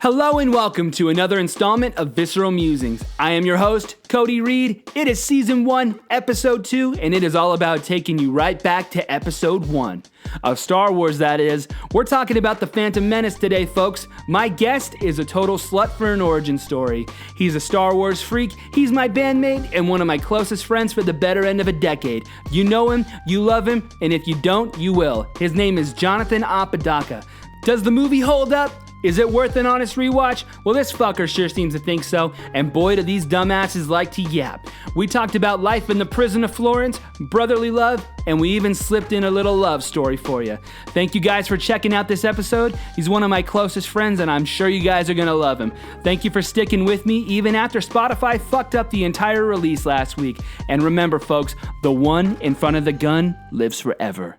Hello and welcome to another installment of Visceral Musings. I am your host, Cody Reed. It is Season 1, Episode 2, and it is all about taking you right back to Episode 1 of Star Wars, that is. We're talking about the Phantom Menace today, folks. My guest is a total slut for an origin story. He's a Star Wars freak, he's my bandmate, and one of my closest friends for the better end of a decade. You know him, you love him, and if you don't, you will. His name is Jonathan Apodaca. Does the movie hold up? Is it worth an honest rewatch? Well, this fucker sure seems to think so, and boy do these dumbasses like to yap. We talked about life in the prison of Florence, brotherly love, and we even slipped in a little love story for you. Thank you guys for checking out this episode. He's one of my closest friends, and I'm sure you guys are gonna love him. Thank you for sticking with me, even after Spotify fucked up the entire release last week. And remember, folks, the one in front of the gun lives forever.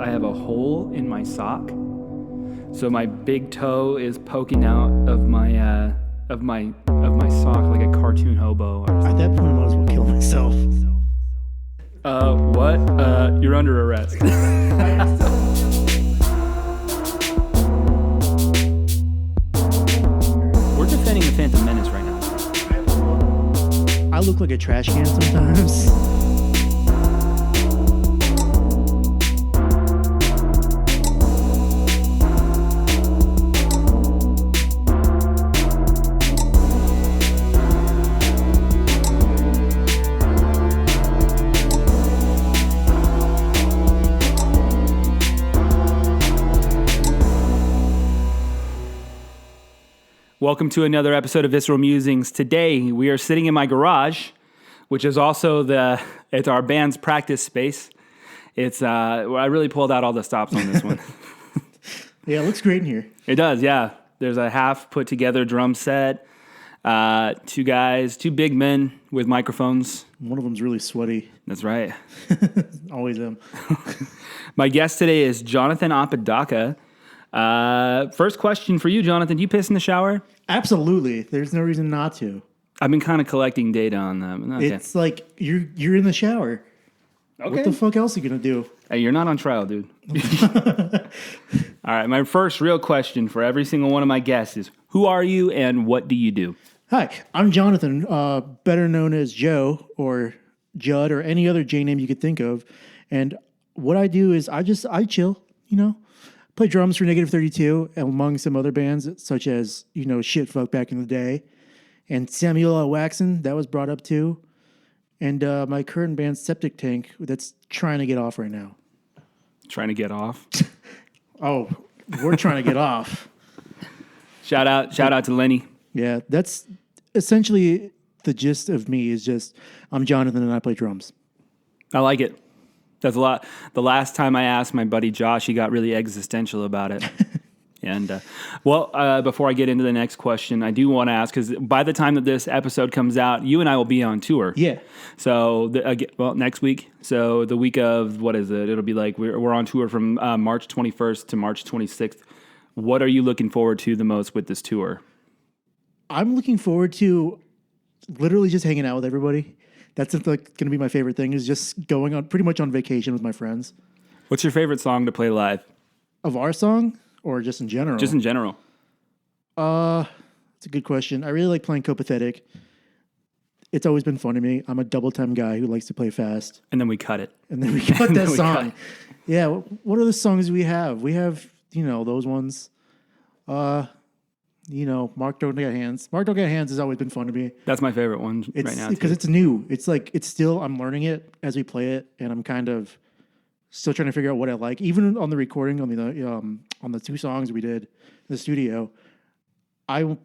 I have a hole in my sock, so my big toe is poking out of my sock like a cartoon hobo. At that point, I might as well kill myself. What? You're under arrest. We're defending the Phantom Menace right now. I look like a trash can sometimes. Welcome to another episode of Visceral Musings. Today, we are sitting in my garage, which is also it's our band's practice space. I really pulled out all the stops on this one. Yeah, it looks great in here. It does, yeah. There's a half put together drum set, two big men with microphones. One of them's really sweaty. That's right. Always am. My guest today is Jonathan Apodaca. First question for you, Jonathan. Do you piss in the shower? Absolutely. There's no reason not to. I've been kind of collecting data on them. Okay. It's like you're in the shower. Okay. What the fuck else are you gonna do? Hey, you're not on trial, dude. All right, my first real question for every single one of my guests is, who are you and what do you do? Hi, I'm Jonathan, better known as Joe or Judd or any other J name you could think of. And what I do is I chill, play drums for Negative 32 among some other bands such as, Shitfuck back in the day. And Samuel L. Waxon, that was brought up too. And my current band, Septic Tank, that's trying to get off right now. Trying to get off? Oh, we're trying to get off. Shout out to Lenny. Yeah, that's essentially the gist of me is just, I'm Jonathan and I play drums. I like it. That's a lot. The last time I asked my buddy Josh, he got really existential about it. And, before I get into the next question, I do want to ask, because by the time that this episode comes out, you and I will be on tour. Yeah. So, next week. So, the week of, what is it? It'll be like, we're on tour from March 21st to March 26th. What are you looking forward to the most with this tour? I'm looking forward to literally just hanging out with everybody. That's going to be my favorite thing, is just going on pretty much on vacation with my friends. What's your favorite song to play live? Of our song or just in general? Just in general. It's a good question. I really like playing Copathetic. It's always been fun to me. I'm a double-time guy who likes to play fast. And then we cut it. And then we cut that song. Yeah, what other songs do we have? We have, those ones. Mark Don't Got Hands. Mark Don't Got Hands has always been fun to me. That's my favorite one right now. Because it's new. It's still, I'm learning it as we play it, and I'm kind of still trying to figure out what I like. Even on the recording, on the two songs we did in the studio, I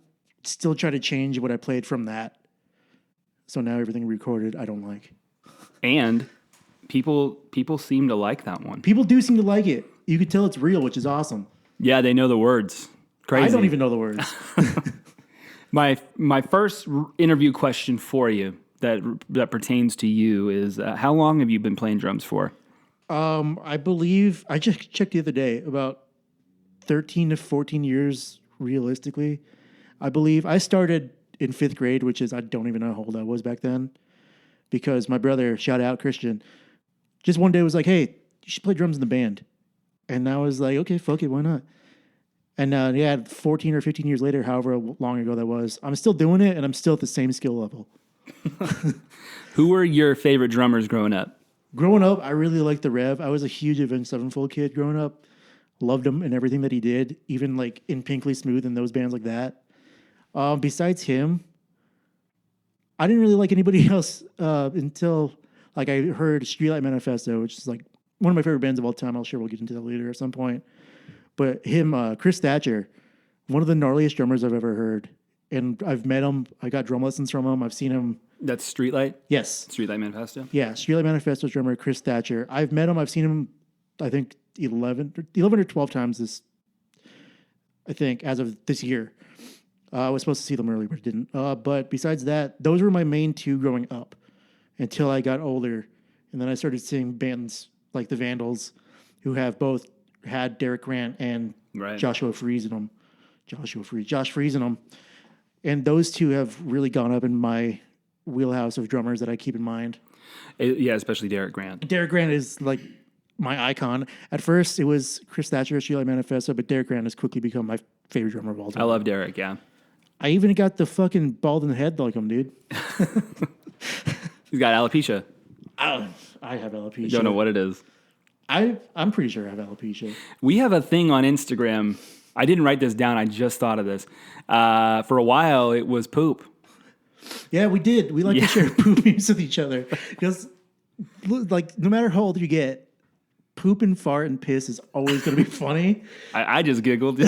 still try to change what I played from that. So now everything recorded, I don't like. And people seem to like that one. People do seem to like it. You could tell it's real, which is awesome. Yeah, they know the words. Crazy. I don't even know the words. My first interview question for you that pertains to you is, how long have you been playing drums for? I believe, I just checked the other day, about 13 to 14 years realistically. I believe I started in 5th grade, which is, I don't even know how old I was back then, because my brother, shout out Christian, just one day was like, hey, you should play drums in the band. And I was like, okay, fuck it, why not? And yeah, 14 or 15 years later, however long ago that was, I'm still doing it, and I'm still at the same skill level. Who were your favorite drummers growing up? Growing up, I really liked the Rev. I was a huge Avenged Sevenfold kid growing up. Loved him and everything that he did, even like in Pinkly Smooth and those bands like that. Besides him, I didn't really like anybody else until like I heard Streetlight Manifesto, which is like one of my favorite bands of all time. I'm sure we'll get into that later at some point. But him, Chris Thatcher, one of the gnarliest drummers I've ever heard. And I've met him. I got drum lessons from him. I've seen him. That's Streetlight? Yes. Streetlight Manifesto? Yeah, Streetlight Manifesto's drummer, Chris Thatcher. I've met him. I've seen him, I think, 11 or 12 times as of this year. I was supposed to see them earlier, but didn't. But besides that, those were my main two growing up until I got older. And then I started seeing bands like the Vandals, who have both had Derek Grant and Josh Freese in them. And those two have really gone up in my wheelhouse of drummers that I keep in mind. Yeah, especially Derek Grant. Derek Grant is like my icon. At first, it was Chris Thatcher, Streetlight Manifesto, but Derek Grant has quickly become my favorite drummer of all time. I love Derek, yeah. I even got the fucking bald in the head like him, dude. He's got alopecia. I have alopecia. You don't know what it is. I'm pretty sure I have alopecia. We have a thing on Instagram. I didn't write this down. I just thought of this. For a while, it was poop. Yeah, we did. We like to share poop memes with each other. Because, like, no matter how old you get, poop and fart and piss is always going to be funny. I just giggled.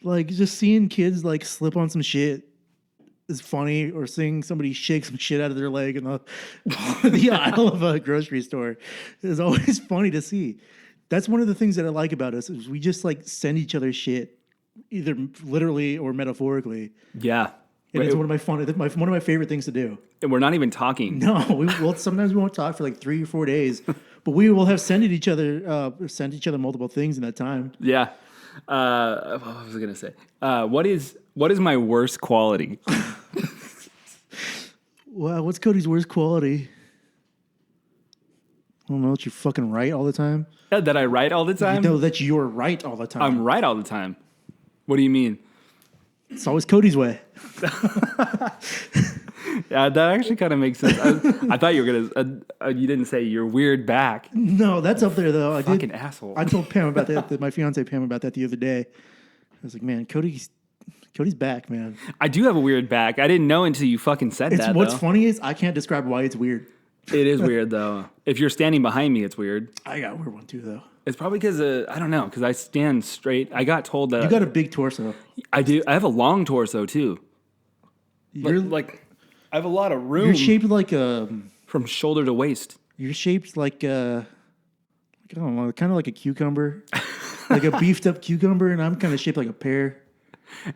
Like, just seeing kids, like, slip on some shit is funny, or seeing somebody shake some shit out of their leg in the aisle of a grocery store is always funny to see. That's one of the things that I like about us is we just like send each other shit, either literally or metaphorically. Yeah, and it's one of my favorite things to do. And we're not even talking. No, sometimes we won't talk for like 3 or 4 days, but we will have sent each other multiple things in that time. Yeah. What was I gonna say? What is my worst quality? Wow, what's Cody's worst quality? I don't know. That you're fucking right all the time. That I write all the time? No, that you're right all the time. I'm right all the time. What do you mean? It's always Cody's way. Yeah, that actually kind of makes sense. I thought you were gonna. You didn't say your weird back. No, that's up there though. Fucking asshole. I told Pam about that. My fiance Pam about that the other day. I was like, man, Cody's back, man. I do have a weird back. I didn't know until you fucking said that. What's funny is I can't describe why it's weird. It is weird though. If you're standing behind me, it's weird. I got a weird one too though. It's probably because I don't know, because I stand straight. I got told that you got a big torso. I do. I have a long torso too. You're like I have a lot of room. You're shaped like from shoulder to waist. You're shaped like I don't know, kind of like a cucumber, like a beefed up cucumber, and I'm kind of shaped like a pear.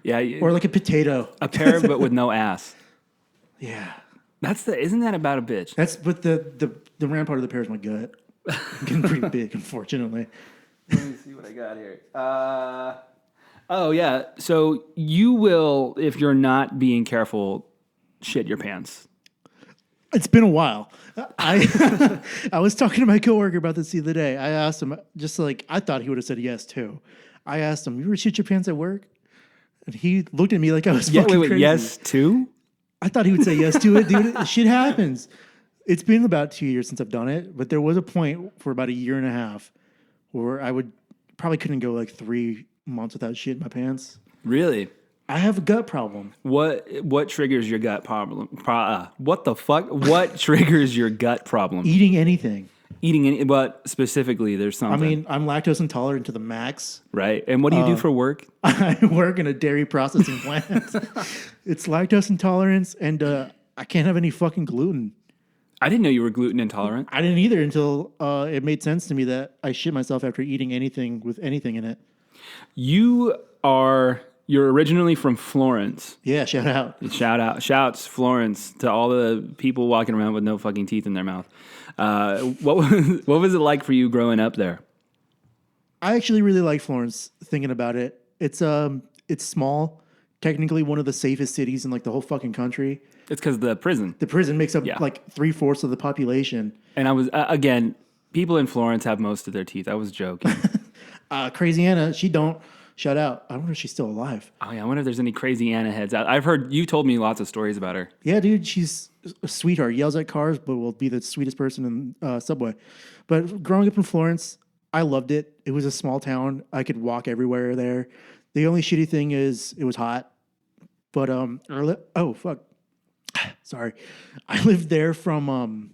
Yeah, or like a potato. A pear, but with no ass. Yeah, isn't that about a bitch? But the round part of the pear is my gut. I'm getting pretty big, unfortunately. Let me see what I got here. Oh yeah, so you will, if you're not being careful, shit your pants. It's been a while. I was talking to my coworker about this the other day. I asked him, just like I thought he would have said yes too. I asked him, "You ever shit your pants at work?" And he looked at me like I was fucking crazy. Yes too? I thought he would say yes to it, dude. Shit happens. It's been about 2 years since I've done it, but there was a point for about a year and a half where I couldn't go like 3 months without shit in my pants. Really? I have a gut problem. What triggers your gut problem? What the fuck? What triggers your gut problem? Eating anything. But specifically, there's something. I mean, I'm lactose intolerant to the max. Right. And what do you do for work? I work in a dairy processing plant. It's lactose intolerance, and I can't have any fucking gluten. I didn't know you were gluten intolerant. I didn't either until it made sense to me that I shit myself after eating anything with anything in it. You're originally from Florence. Yeah, shout out. Shouts Florence to all the people walking around with no fucking teeth in their mouth. What was it like for you growing up there? I actually really like Florence. Thinking about it, it's small. Technically, one of the safest cities in like the whole fucking country. It's because the prison. The prison makes up like 3/4 of the population. And I was again. People in Florence have most of their teeth. I was joking. Crazy Anna, she don't shut out. I wonder if she's still alive. Oh yeah, I wonder if there's any crazy Anna heads out. I've heard you told me lots of stories about her. Yeah, dude, she's a sweetheart. Yells at cars, but will be the sweetest person in Subway. But growing up in Florence, I loved it. It was a small town. I could walk everywhere there. The only shitty thing is it was hot. But oh fuck, sorry, I lived there from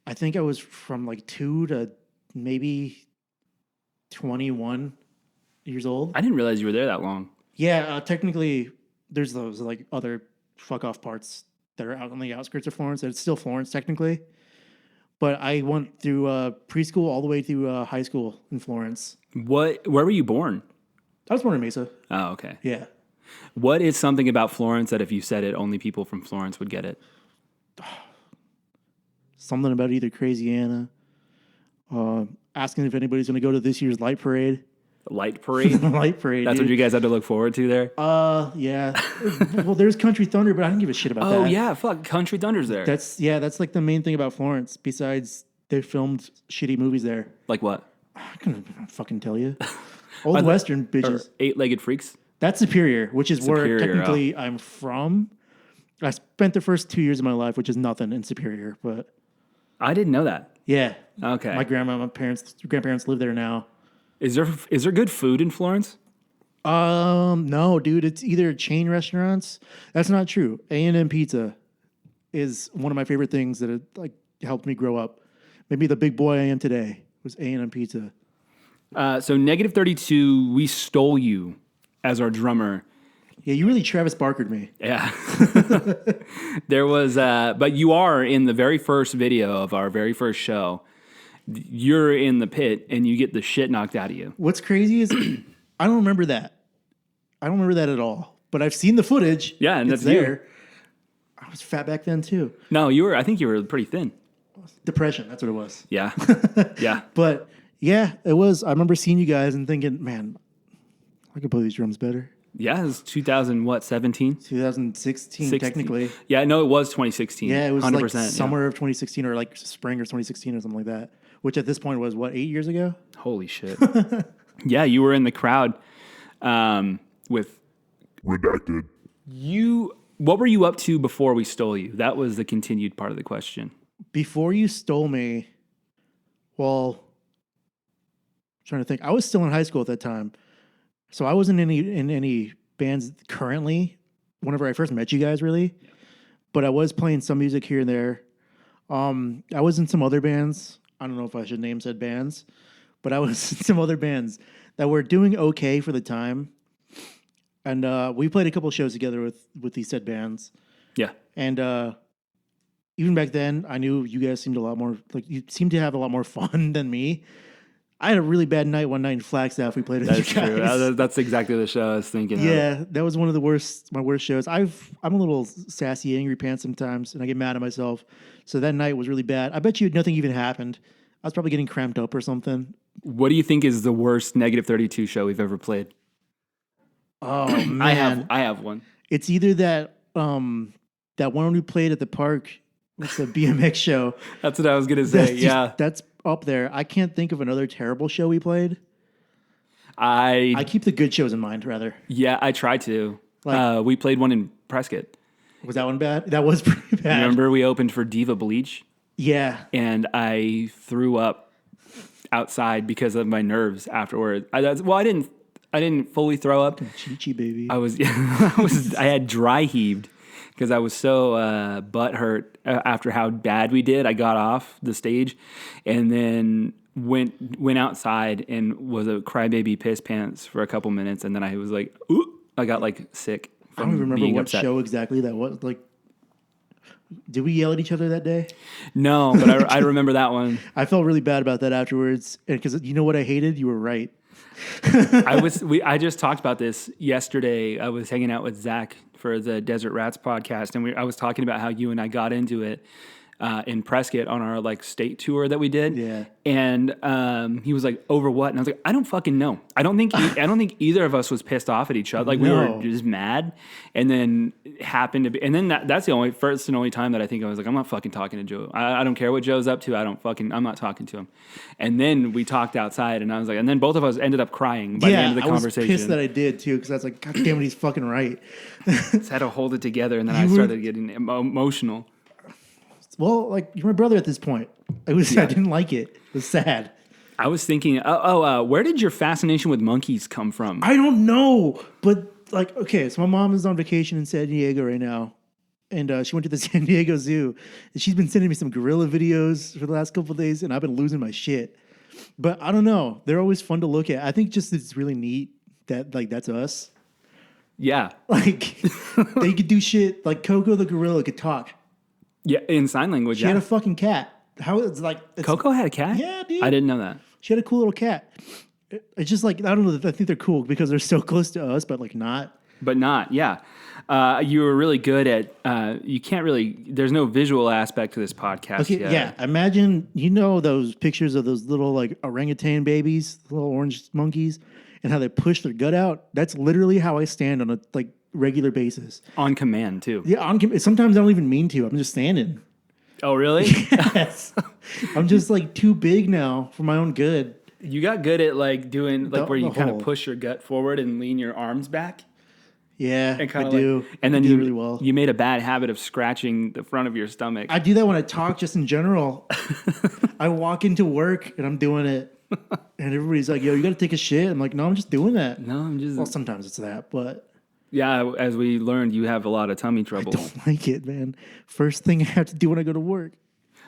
I think I was from like 2 to maybe 21 years old. I didn't realize you were there that long. Yeah, technically, there's those like other fuck off parts that are out on the outskirts of Florence. It's still Florence technically, but I went through preschool all the way through high school in Florence. Where were you born? I was born in Mesa. Oh, okay. Yeah. What is something about Florence that if you said it, only people from Florence would get it? Something about either Crazy Anna, asking if anybody's going to go to this year's light parade. Light parade? Light parade. That's dude. what you guys had to look forward to there? Yeah. Well, there's Country Thunder, but I don't give a shit about that. Oh, yeah. Fuck. Country Thunder's there. That's like the main thing about Florence, besides they filmed shitty movies there. Like what? I couldn't fucking tell you. Old Western bitches. Eight-Legged Freaks? That's Superior, which is Superior, where technically I'm from. I spent the first 2 years of my life, which is nothing in Superior, but I didn't know that. yeah. Okay. My grandparents live there now. Is there good food in Florence? No, dude, it's either chain restaurants. That's not true. A&M Pizza is one of my favorite things that like helped me grow up. Maybe the big boy I am today was A&M Pizza. So Negative 32, we stole you as our drummer. Yeah, you really Travis Barkered me. Yeah. There was, but you are in the very first video of our very first show. You're in the pit and you get the shit knocked out of you. What's crazy is I don't remember that. I don't remember that at all. But I've seen the footage. Yeah, and it's that's there. you. I was fat back then too. No, I think you were pretty thin. Depression, that's what it was. Yeah. Yeah. But yeah, it was. I remember seeing you guys and thinking, man, I could play these drums better. Yeah, it was 2017? 2016, technically. Yeah, no, it was 2016. Yeah, it was 100%, like summer of 2016 or like spring of 2016 or something like that. Which at this point was, 8 years ago? Holy shit. Yeah, you were in the crowd with... Redacted. What were you up to before we stole you? That was the continued part of the question. Before you stole me, well, I'm trying to think. I was still in high school at that time. So I wasn't in any bands currently whenever I first met you guys, really. But I was playing some music here and there. I was in some other bands. I don't know if I should name said bands, but I was in some other bands that were doing okay for the time. And we played a couple shows together with these said bands. Yeah. And even back then, I knew you guys seemed you seemed to have a lot more fun than me. I had a really bad night one night in Flagstaff. We played with you guys. True. That's exactly the show I was thinking of. Yeah, that was one of my worst shows. I'm a little sassy, angry pants sometimes, and I get mad at myself. So that night was really bad. I bet you nothing even happened. I was probably getting cramped up or something. What do you think is the worst Negative 32 show we've ever played? Oh man, I have one. It's either that one we played at the park. It's a BMX show. That's what I was gonna say. That's up there. I can't think of another terrible show we played. I keep the good shows in mind, rather. Yeah, I try to. We played one in Prescott. Was that one bad? That was pretty bad. Remember we opened for Diva Bleach? Yeah. And I threw up outside because of my nerves afterward. I didn't fully throw up. Chi-chi, baby. I had dry heaved because I was so butthurt after how bad we did. I got off the stage and then went outside and was a crybaby piss pants for a couple minutes, and then I was like, ooh, I got like sick. I don't remember what show exactly that was. Like, did we yell at each other that day? No, but I remember that one. I felt really bad about that afterwards, and because you know what I hated, you were right. I just talked about this yesterday. I was hanging out with Zach for the Desert Rats podcast, and I was talking about how you and I got into it in Prescott on our like state tour that we did. Yeah. And he was like, over what? And I was like, I don't fucking know. I don't think either of us was pissed off at each other. Like we were just mad. And then it happened to be, and then that's the first and only time that I think I was like, I'm not fucking talking to Joe. I don't care what Joe's up to. I'm not talking to him. And then we talked outside, and I was like, and then both of us ended up crying by the end of the conversation. I was pissed that I did too, because I was like, God damn it, he's fucking right. Just had to hold it together, and then I started getting emotional. Well, like, you're my brother at this point. I didn't like it. It was sad. I was thinking, where did your fascination with monkeys come from? I don't know, but like, okay, so my mom is on vacation in San Diego right now, and she went to the San Diego Zoo, and she's been sending me some gorilla videos for the last couple of days, and I've been losing my shit. But I don't know. They're always fun to look at. I think just it's really neat that, like, that's us. Yeah. Like, they could do shit. Like, Coco the gorilla could talk. Yeah, in sign language. She had a fucking cat. Coco had a cat? Yeah, dude. I didn't know that. She had a cool little cat. It's just like, I don't know. I think they're cool because they're so close to us, but like not. But not, yeah. You were really good at, you can't really, there's no visual aspect to this podcast. Okay, yeah. Imagine, those pictures of those little like orangutan babies, little orange monkeys, and how they push their gut out. That's literally how I stand on a like regular basis. On command, too. Yeah, sometimes I don't even mean to. I'm just standing. Oh, really? Yes. I'm just like too big now for my own good. You got good at like doing like where you kind of push your gut forward and lean your arms back. Yeah, and I do. And then you do really well. You made a bad habit of scratching the front of your stomach. I do that when I talk, just in general. I walk into work and I'm doing it, and everybody's like, "Yo, you got to take a shit." I'm like, "No, I'm just doing that." No, I'm just. Well, sometimes it's that, but yeah, as we learned, you have a lot of tummy trouble. I don't like it, man. First thing I have to do when I go to work.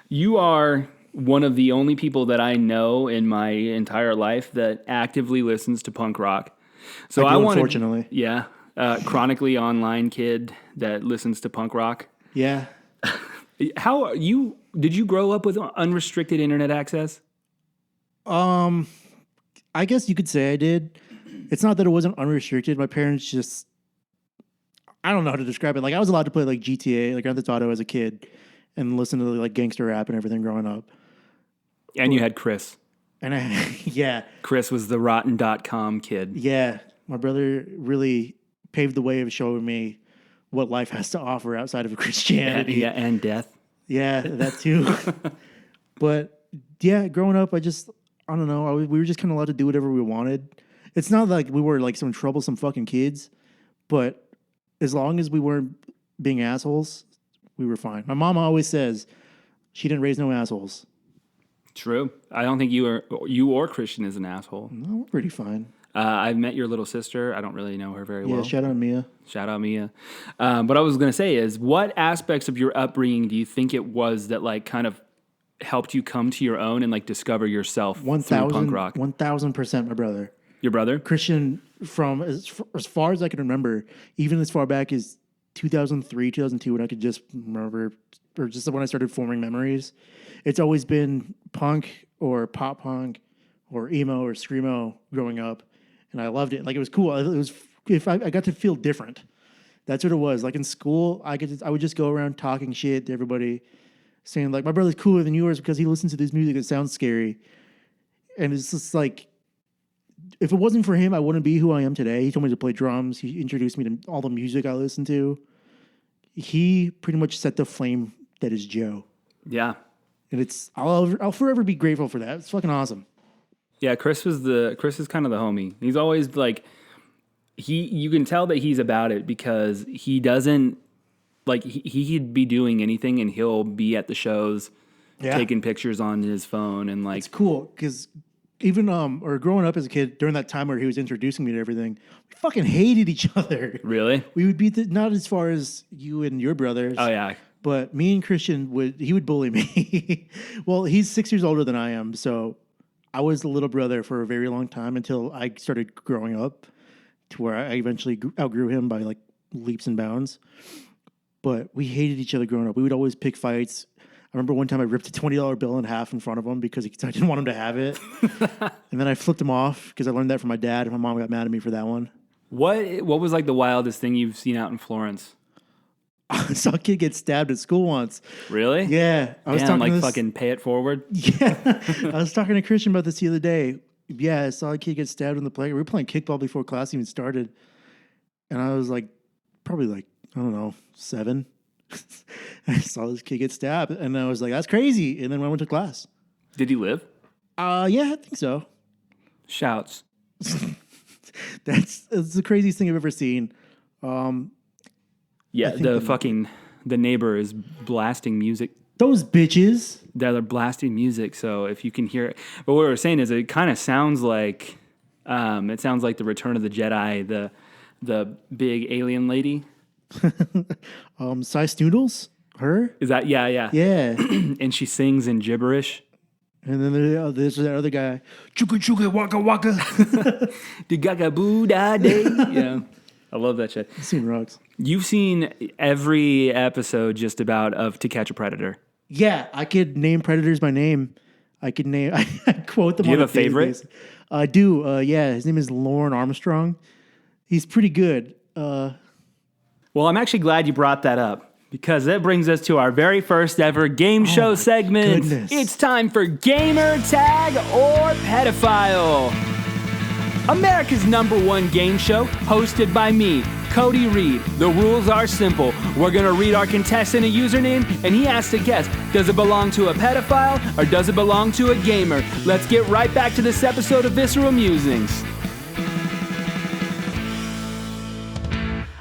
You are one of the only people that I know in my entire life that actively listens to punk rock. So unfortunately. Yeah. Chronically online kid that listens to punk rock. Yeah. Did you grow up with unrestricted internet access? I guess you could say I did. It's not that it wasn't unrestricted. My parents just, I don't know how to describe it. Like, I was allowed to play like GTA, like Grand Theft Auto as a kid, and listen to like gangster rap and everything growing up. And you had Chris. And yeah. Chris was the rotten.com kid. Yeah. My brother really paved the way of showing me what life has to offer outside of Christianity. Yeah, and death. Yeah, that too. But yeah, growing up, I don't know. We were just kind of allowed to do whatever we wanted. It's not like we were like some troublesome fucking kids, but as long as we weren't being assholes, we were fine. My mom always says she didn't raise no assholes. True. I don't think you or Christian is an asshole. No, we're pretty fine. I've met your little sister. I don't really know her very well. Yeah, shout out Mia. Shout out Mia. What I was going to say is, what aspects of your upbringing do you think it was that like kind of helped you come to your own and like discover yourself through punk rock? 1,000%, my brother. Your brother? Christian, from as far as I can remember, even as far back as 2003, 2002, when I could just remember, or just when I started forming memories, it's always been punk or pop punk or emo or screamo growing up. And I loved it. Like, it was cool. It was, if I got to feel different. That's what it was. Like, in school, I would just go around talking shit to everybody, saying like, my brother's cooler than yours because he listens to this music that sounds scary. And it's just like, if it wasn't for him, I wouldn't be who I am today. He told me to play drums. He introduced me to all the music I listened to. He pretty much set the flame that is Joe. Yeah. And I'll forever be grateful for that. It's fucking awesome. Yeah, Chris is kind of the homie. He's always like, you can tell that he's about it because he doesn't, like, he could be doing anything and he'll be at the shows, taking pictures on his phone and like. It's cool because even or growing up as a kid during that time where he was introducing me to everything, we fucking hated each other. Really? We would be not as far as you and your brothers. Oh yeah. But me and Christian would bully me. Well, he's 6 years older than I am, so I was the little brother for a very long time until I started growing up, to where I eventually outgrew him by like leaps and bounds. But we hated each other growing up. We would always pick fights. I remember one time I ripped a $20 bill in half in front of him because I didn't want him to have it. And then I flipped him off because I learned that from my dad, and my mom got mad at me for that one. What was like the wildest thing you've seen out in Florence? I saw a kid get stabbed at school once. Really? Yeah. I was Damn, talking like to this, fucking pay it forward. Yeah. I was talking to Christian about this the other day. Yeah, I saw a kid get stabbed in the playground. We were playing kickball before class even started. And I was like, probably like, I don't know, 7. I saw this kid get stabbed. And I was like, that's crazy. And then I went to class. Did he live? Yeah, I think so. Shouts. That's the craziest thing I've ever seen. Yeah, the neighbor is blasting music. Those bitches. They're blasting music, so if you can hear it. But what we were saying is it kind of sounds like the Return of the Jedi, the big alien lady. Size Noodles? Her? Is that yeah. Yeah. And she sings in gibberish. And then there's that other guy. Chuka chuka waka waka. The gaga boo da day. Yeah. I love that shit. I've seen rocks. You've seen every episode just about of To Catch a Predator. Yeah, I could name predators by name. I could name. I quote them. Do you on have a favorite? Basis. I do. Yeah, his name is Lauren Armstrong. He's pretty good. Well, I'm actually glad you brought that up because that brings us to our very first ever game show segment. Goodness. It's time for Gamer Tag or Pedophile. America's #1 game show, hosted by me, Cody Reed. The rules are simple. We're going to read our contestant a username, and he has to guess, does it belong to a pedophile or does it belong to a gamer? Let's get right back to this episode of Visceral Musings.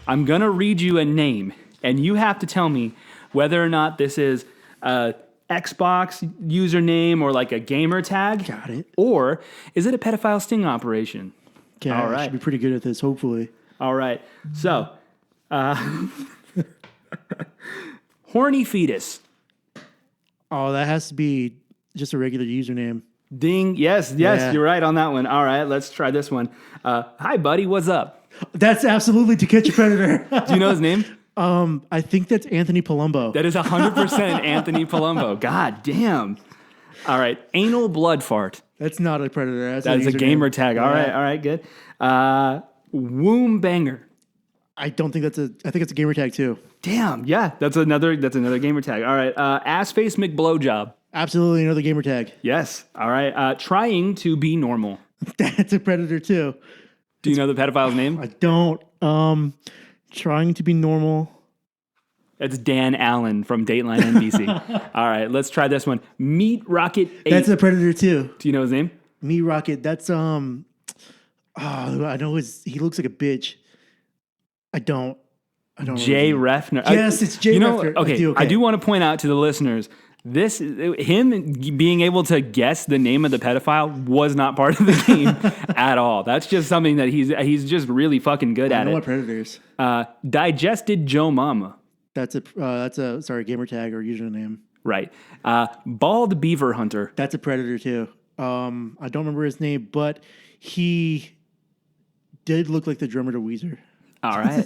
I'm going to read you a name, and you have to tell me whether or not this is a Xbox username or like a gamer tag. Got it. Or is it a pedophile sting operation? Okay, All I right. should be pretty good at this, hopefully. All right. So, horny fetus. Oh, that has to be just a regular username. Ding. Yes, Yeah. you're right on that one. All right, let's try this one. Hi, buddy. What's up? That's absolutely To Catch a Predator. Do you know his name? I think that's Anthony Palumbo. That is 100% Anthony Palumbo. God damn. All right. Anal blood fart. That's not a predator. That is a username. gamer tag. All Yeah. right, good. Womb banger. I don't think that's I think it's a gamer tag too. Damn. Yeah, that's another gamer tag. All right. Ass face McBlowjob. Absolutely another gamer tag. Yes. All right. Trying to be normal. That's a predator too. Do you know the pedophile's name? I don't. Trying to be normal. That's Dan Allen from Dateline NBC. All right, let's try this one. Meat Rocket 8. That's a predator too. Do you know his name? Me Rocket. That's I know he looks like a bitch. I don't. Jay Refner. Yes, it's Jay Refner. Okay, I do want to point out to the listeners, him being able to guess the name of the pedophile was not part of the game at all. That's just something that he's just really fucking good I at know it. what predators. Digested Joe Mama. That's a gamer tag or username. Right. Bald Beaver Hunter. That's a predator too. I don't remember his name, but he did look like the drummer to Weezer. All right.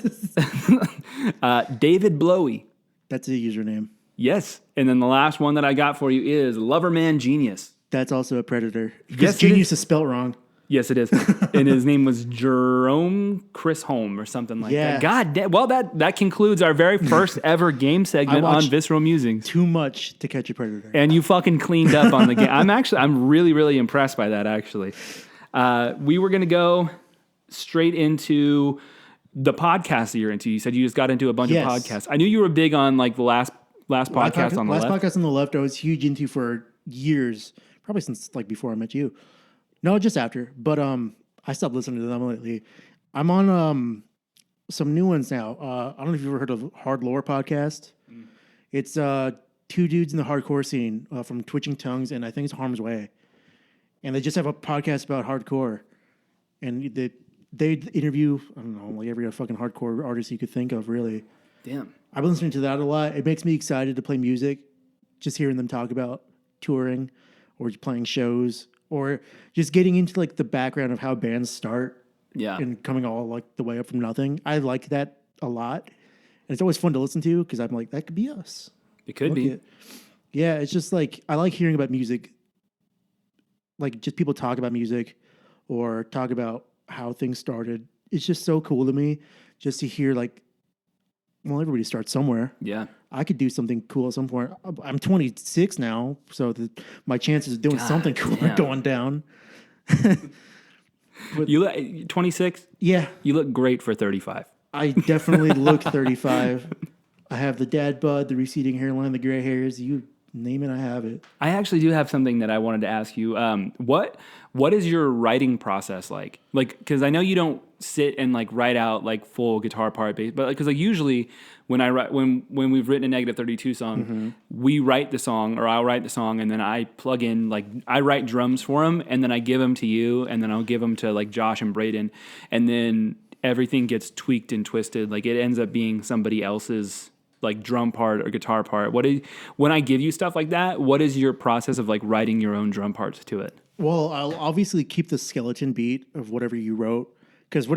David Blowy. That's a username. Yes. And then the last one that I got for you is Loverman Genius. That's also a predator. Because Yes, it genius is spelt wrong. Yes, it is. And his name was Jerome Chris Holm or something like Yeah. that. God damn. Well, that concludes our very first ever game segment on watched Visceral Musings. Too much To Catch a Predator. And you fucking cleaned up on the game. I'm really, really impressed by that, actually. We were going to go straight into the podcast that you're into. You said you just got into a bunch of podcasts. I knew you were big on like the last podcast on the left. Last podcast on the left, I was huge into for years, probably since like before I met you. No, just after. But I stopped listening to them lately. I'm on some new ones now. I don't know if you've ever heard of Hard Lore podcast. It's two dudes in the hardcore scene from Twitching Tongues and I think it's Harm's Way. And they just have a podcast about hardcore. And they interview, I don't know, like every fucking hardcore artist you could think of, really. Damn. I've been listening to that a lot. It makes me excited to play music, just hearing them talk about touring or playing shows or just getting into like the background of how bands start and coming all like the way up from nothing. I like that a lot. And it's always fun to listen to because I'm like, that could be us. It could be. Yeah, it's just like, I like hearing about music. Like just people talk about music or talk about how things started. It's just so cool to me just to hear like, well, everybody starts somewhere. Yeah. I could do something cool at some point. I'm 26 now, so my chances of doing something cool are going down. You look 26? Yeah. You look great for 35. I definitely look 35. I have the dad bod, the receding hairline, the gray hairs. You name it, I have it. I actually do have something that I wanted to ask you. What is your writing process like? Like, because I know you don't sit and like write out like full guitar part, bass, but because like usually when I write when we've written a Negative 32 song, we write the song or I'll write the song and then I plug in like I write drums for them and then I give them to you and then I'll give them to like Josh and Braden and then everything gets tweaked and twisted. Like it ends up being somebody else's like drum part or guitar part. When I give you stuff like that, what is your process of like writing your own drum parts to it? Well, I'll obviously keep the skeleton beat of whatever you wrote because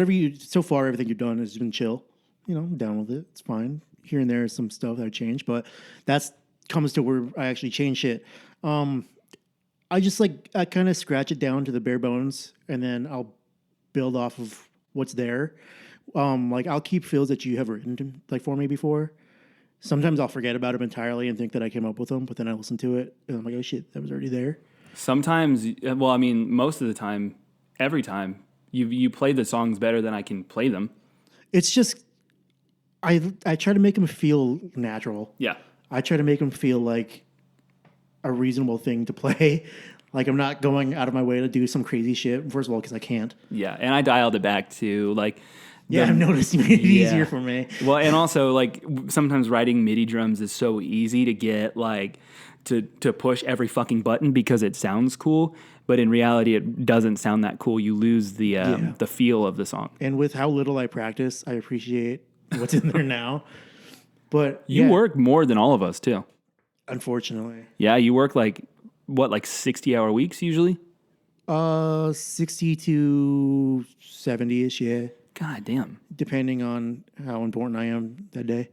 so far everything you've done has been chill. You know, I'm down with it. It's fine. Here and there is some stuff that I change, but that's comes to where I actually change shit. I just I kind of scratch it down to the bare bones and then I'll build off of what's there. Like I'll keep fills that you have written like for me before. Sometimes I'll forget about them entirely and think that I came up with them, but then I listen to it and I'm like, oh shit, that was already there. Sometimes, well, I mean, most of the time, every time, you play the songs better than I can play them. It's just, I try to make them feel natural. Yeah. I try to make them feel like a reasonable thing to play. Like I'm not going out of my way to do some crazy shit, first of all, because I can't. Yeah, and I dialed it back to like... Yeah, I've noticed you made it easier for me. Well, and also like sometimes writing MIDI drums is so easy to get like to push every fucking button because it sounds cool, but in reality it doesn't sound that cool. You lose the feel of the song. And with how little I practice, I appreciate what's in there now. But you work more than all of us too. Unfortunately. Yeah, you work like 60-hour weeks usually? 60 to 70-ish, yeah. God damn. Depending on how important I am that day.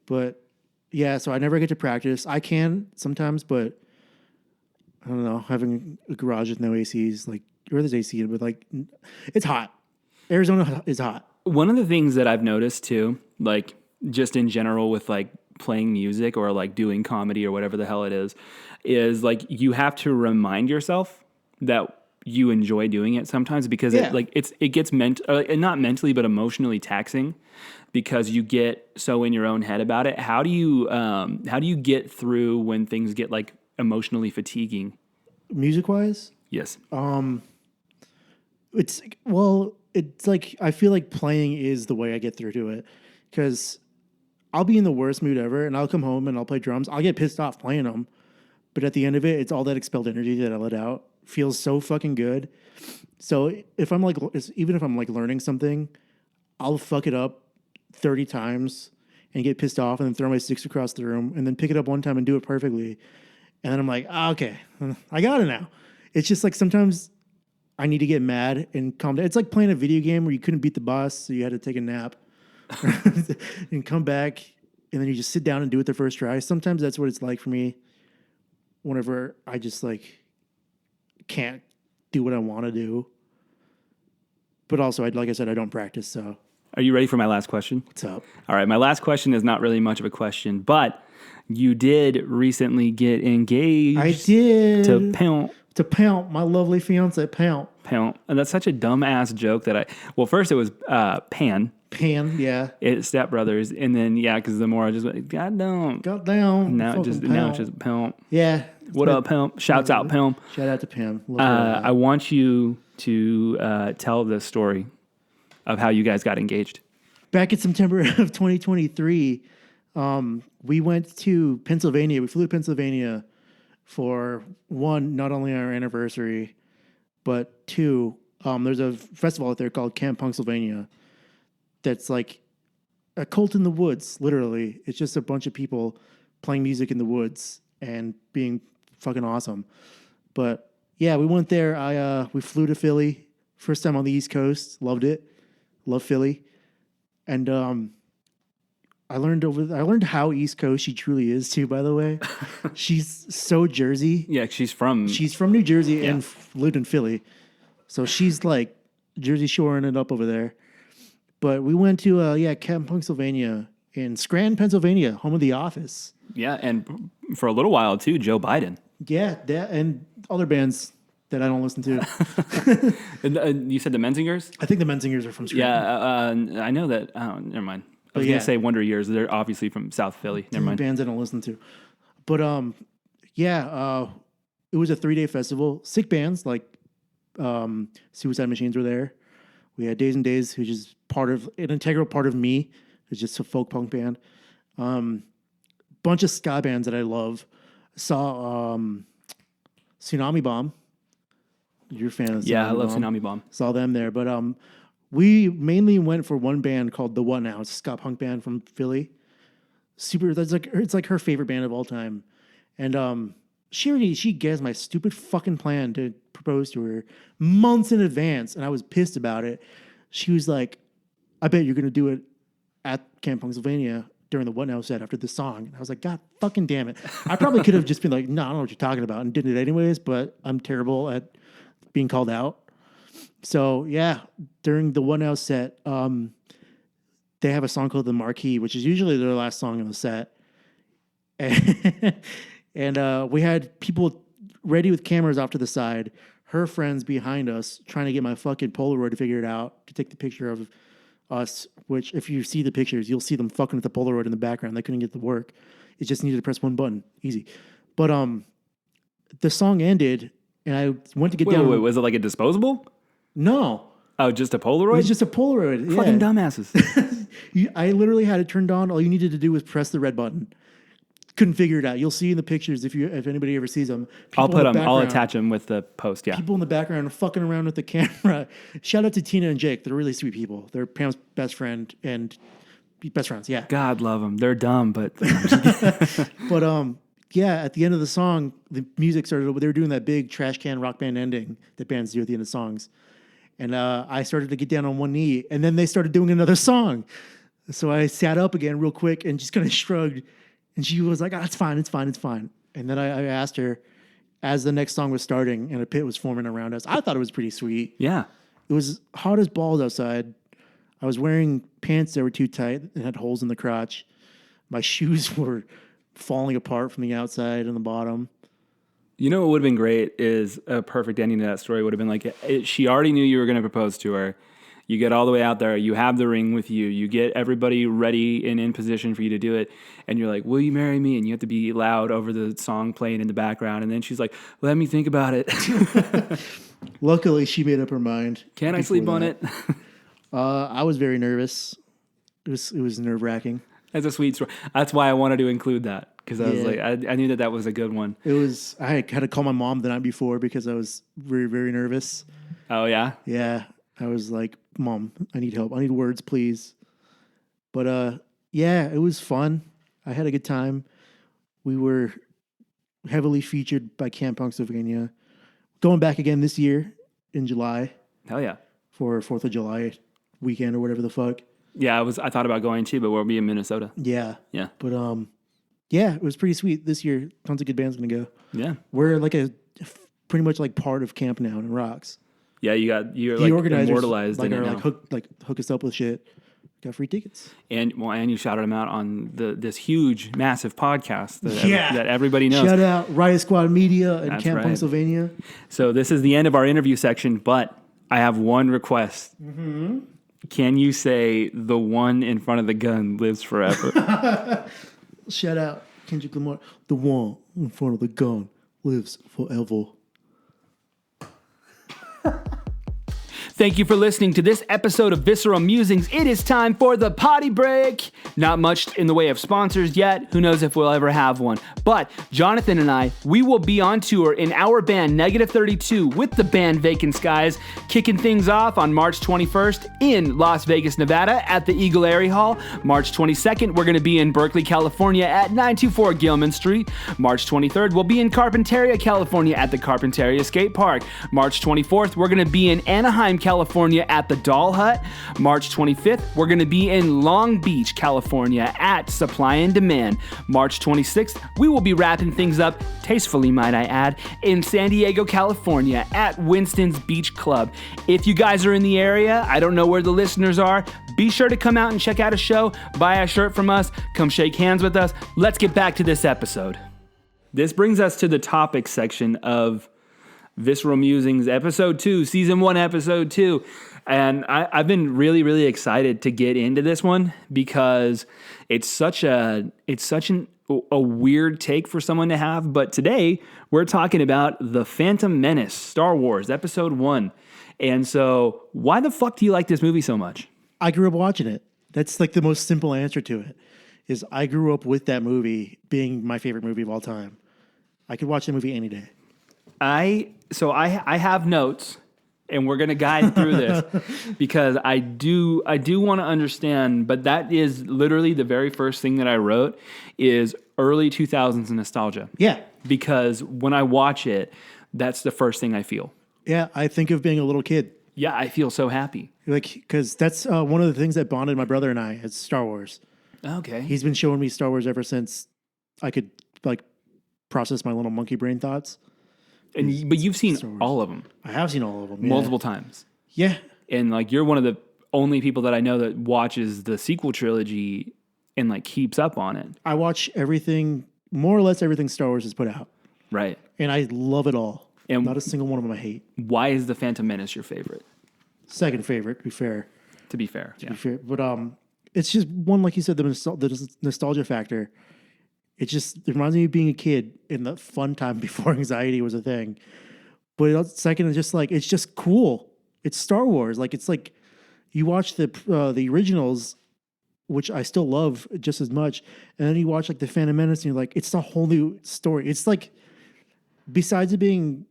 But yeah, so I never get to practice. I can sometimes, but I don't know, having a garage with no ACs, like, or there's AC, but like, it's hot. Arizona is hot. One of the things that I've noticed too, like just in general with like playing music or like doing comedy or whatever the hell it is like you have to remind yourself that you enjoy doing it sometimes because it gets not mentally but emotionally taxing because you get so in your own head about it. How do you get through when things get like emotionally fatiguing? Music wise? Yes. It's like I feel like playing is the way I get through to it because I'll be in the worst mood ever and I'll come home and I'll play drums. I'll get pissed off playing them, but at the end of it, it's all that expelled energy that I let out. Feels so fucking good. So if I'm like, even if I'm like learning something, I'll fuck it up 30 times and get pissed off and then throw my sticks across the room and then pick it up one time and do it perfectly. And then I'm like, okay, I got it now. It's just like sometimes I need to get mad and calm down. It's like playing a video game where you couldn't beat the boss, so you had to take a nap and come back and then you just sit down and do it the first try. Sometimes that's what it's like for me whenever I just like can't do what I want to do. But also, like I said, I don't practice, so. Are you ready for my last question? What's up? All right, my last question is not really much of a question, but you did recently get engaged. I did. To Pound, my lovely fiance, Pound. And that's such a dumbass joke that first it was Pan. Pan, yeah. It's Step Brothers, and then because the more I just went, God damn. Now it's just Pimp. Yeah. What up, Pimp? Shouts out, Pimp. Shout out to Pimp. I want you to tell the story of how you guys got engaged. Back in September of 2023, we went to Pennsylvania. We flew to Pennsylvania for one, not only our anniversary, but two, there's a festival out there called Camp Punksylvania. That's like a cult in the woods, literally. It's just a bunch of people playing music in the woods and being fucking awesome. But yeah, we went there. We flew to Philly. First time on the East Coast. Loved it. Love Philly. And I learned how East Coast she truly is too, by the way. She's so Jersey. Yeah, she's from New Jersey and lived in Philly. So she's like Jersey shoring it up over there. But we went to Camp Punksylvania, in Scranton, Pennsylvania, home of The Office. Yeah, and for a little while too, Joe Biden. Yeah, that and other bands that I don't listen to. And, you said the Menzingers? I think the Menzingers are from Scranton. Yeah, I know that. Oh, never mind. I was yeah. going to say Wonder Years. They're obviously from South Philly. Never mind. Bands I don't listen to. But it was a 3-day festival. Sick bands like Suicide Machines were there. We had Days and Days, which is an integral part of me. It's just a folk punk band. Bunch of ska bands that I love. Saw Tsunami Bomb. You're a fan of Tsunami Yeah, I love Tsunami Bomb. Saw them there. But we mainly went for one band called The What Now. It's a ska punk band from Philly. It's like her favorite band of all time. And she guessed my stupid fucking plan to propose to her months in advance, and I was pissed about it. She was like, I bet you're going to do it at Camp Punksylvania during the What Now set after this song. And I was like, God fucking damn it. I probably could have just been like, no, I don't know what you're talking about, and did it anyways, but I'm terrible at being called out. So, yeah, during the What Now set, they have a song called The Marquee, which is usually their last song in the set. And we had people ready with cameras off to the side, her friends behind us trying to get my fucking Polaroid to figure it out, to take the picture of us, which if you see the pictures, you'll see them fucking with the Polaroid in the background. They couldn't get to work. It just needed to press one button. Easy. But the song ended, and I went to get down. Wait, was it like a disposable? No. Oh, just a Polaroid? It was just a Polaroid. Fucking dumbasses. I literally had it turned on. All you needed to do was press the red button. Couldn't figure it out. You'll see in the pictures if anybody ever sees them. I'll put them. I'll attach them with the post. Yeah. People in the background fucking around with the camera. Shout out to Tina and Jake. They're really sweet people. They're Pam's best friend and best friends. Yeah. God love them. They're dumb, but. But yeah. At the end of the song, the music started. They were doing that big trash can rock band ending that bands do at the end of songs, and I started to get down on one knee, and then they started doing another song. So I sat up again real quick and just kind of shrugged. And she was like, it's fine. And then I asked her as the next song was starting and a pit was forming around us. I thought it was pretty sweet. Yeah. It was hot as balls outside. I was wearing pants that were too tight and had holes in the crotch. My shoes were falling apart from the outside and the bottom. You know what would have been great is a perfect ending to that story would have been like, she already knew you were going to propose to her. You get all the way out there. You have the ring with you. You get everybody ready and in position for you to do it. And you're like, will you marry me? And you have to be loud over the song playing in the background. And then she's like, let me think about it. Luckily, she made up her mind. Can I sleep on it? I was very nervous. It was nerve-wracking. That's a sweet story. That's why I wanted to include that. Because I was like, I knew that was a good one. I had to call my mom the night before because I was very, very nervous. Oh, yeah? Yeah. I was like, Mom, I need help. I need words, please. But yeah, it was fun. I had a good time. We were heavily featured by Camp Punksylvania. Going back again this year in July. Hell yeah. For 4th of July weekend or whatever the fuck. Yeah, I thought about going too, but we'll be in Minnesota. Yeah. Yeah. But yeah, it was pretty sweet this year. Tons of good bands gonna go. Yeah. We're like pretty much like part of camp now and rocks. Yeah, you're like immortalized like in it now. Hook us up with shit. Got free tickets. And you shouted them out on this huge, massive podcast that everybody knows. Shout out Riot Squad Media and Camp right. Punksylvania. So this is the end of our interview section, but I have one request. Mm-hmm. Can you say the one in front of the gun lives forever? Shout out Kendrick Lamar. The one in front of the gun lives forever. Thank you for listening to this episode of Visceral Musings. It is time for the potty break. Not much in the way of sponsors yet. Who knows if we'll ever have one. But Jonathan and I, we will be on tour in our band Negative 32 with the band Vacant Skies, kicking things off on March 21st in Las Vegas, Nevada at the Eagle Airy Hall. March 22nd, we're going to be in Berkeley, California at 924 Gilman Street. March 23rd, we'll be in Carpinteria, California at the Carpinteria Skate Park. March 24th, we're going to be in Anaheim, California at the Doll Hut. March 25th, we're going to be in Long Beach, California at Supply and Demand. March 26th, we will be wrapping things up, tastefully might I add, in San Diego, California at Winston's Beach Club. If you guys are in the area, I don't know where the listeners are, Be sure to come out and check out a show, buy a shirt from us, come shake hands with us. Let's get back to this episode. This brings us to the topic section of Visceral Musings, episode 2, season 1, episode 2. And I've been really, really excited to get into this one because it's such a weird take for someone to have. But today we're talking about the Phantom Menace, Star Wars, episode 1. And so why the fuck do you like this movie so much? I grew up watching it. That's like the most simple answer to it, is I grew up with that movie being my favorite movie of all time. I could watch the movie any day. I have notes, and we're going to guide through this because I do want to understand, but that is literally the very first thing that I wrote is early 2000s nostalgia. Yeah. Because when I watch it, that's the first thing I feel. Yeah, I think of being a little kid. Yeah, I feel so happy. Like, because that's one of the things that bonded my brother and I is Star Wars. Okay. He's been showing me Star Wars ever since I could like process my little monkey brain thoughts. But you've seen all of them. I have seen all of them. Multiple times. Yeah. And like you're one of the only people that I know that watches the sequel trilogy and like keeps up on it. I watch everything, more or less everything Star Wars has put out. Right. And I love it all. And not a single one of them I hate. Why is the Phantom Menace your favorite? Second favorite, to be fair. To be fair. To be fair. But it's just one, like you said, the nostalgia factor. It reminds me of being a kid in the fun time before anxiety was a thing. But second, it's just like, it's just cool. It's Star Wars. Like, it's like you watch the originals, which I still love just as much. And then you watch like the Phantom Menace and you're like, it's a whole new story. It's like, besides it being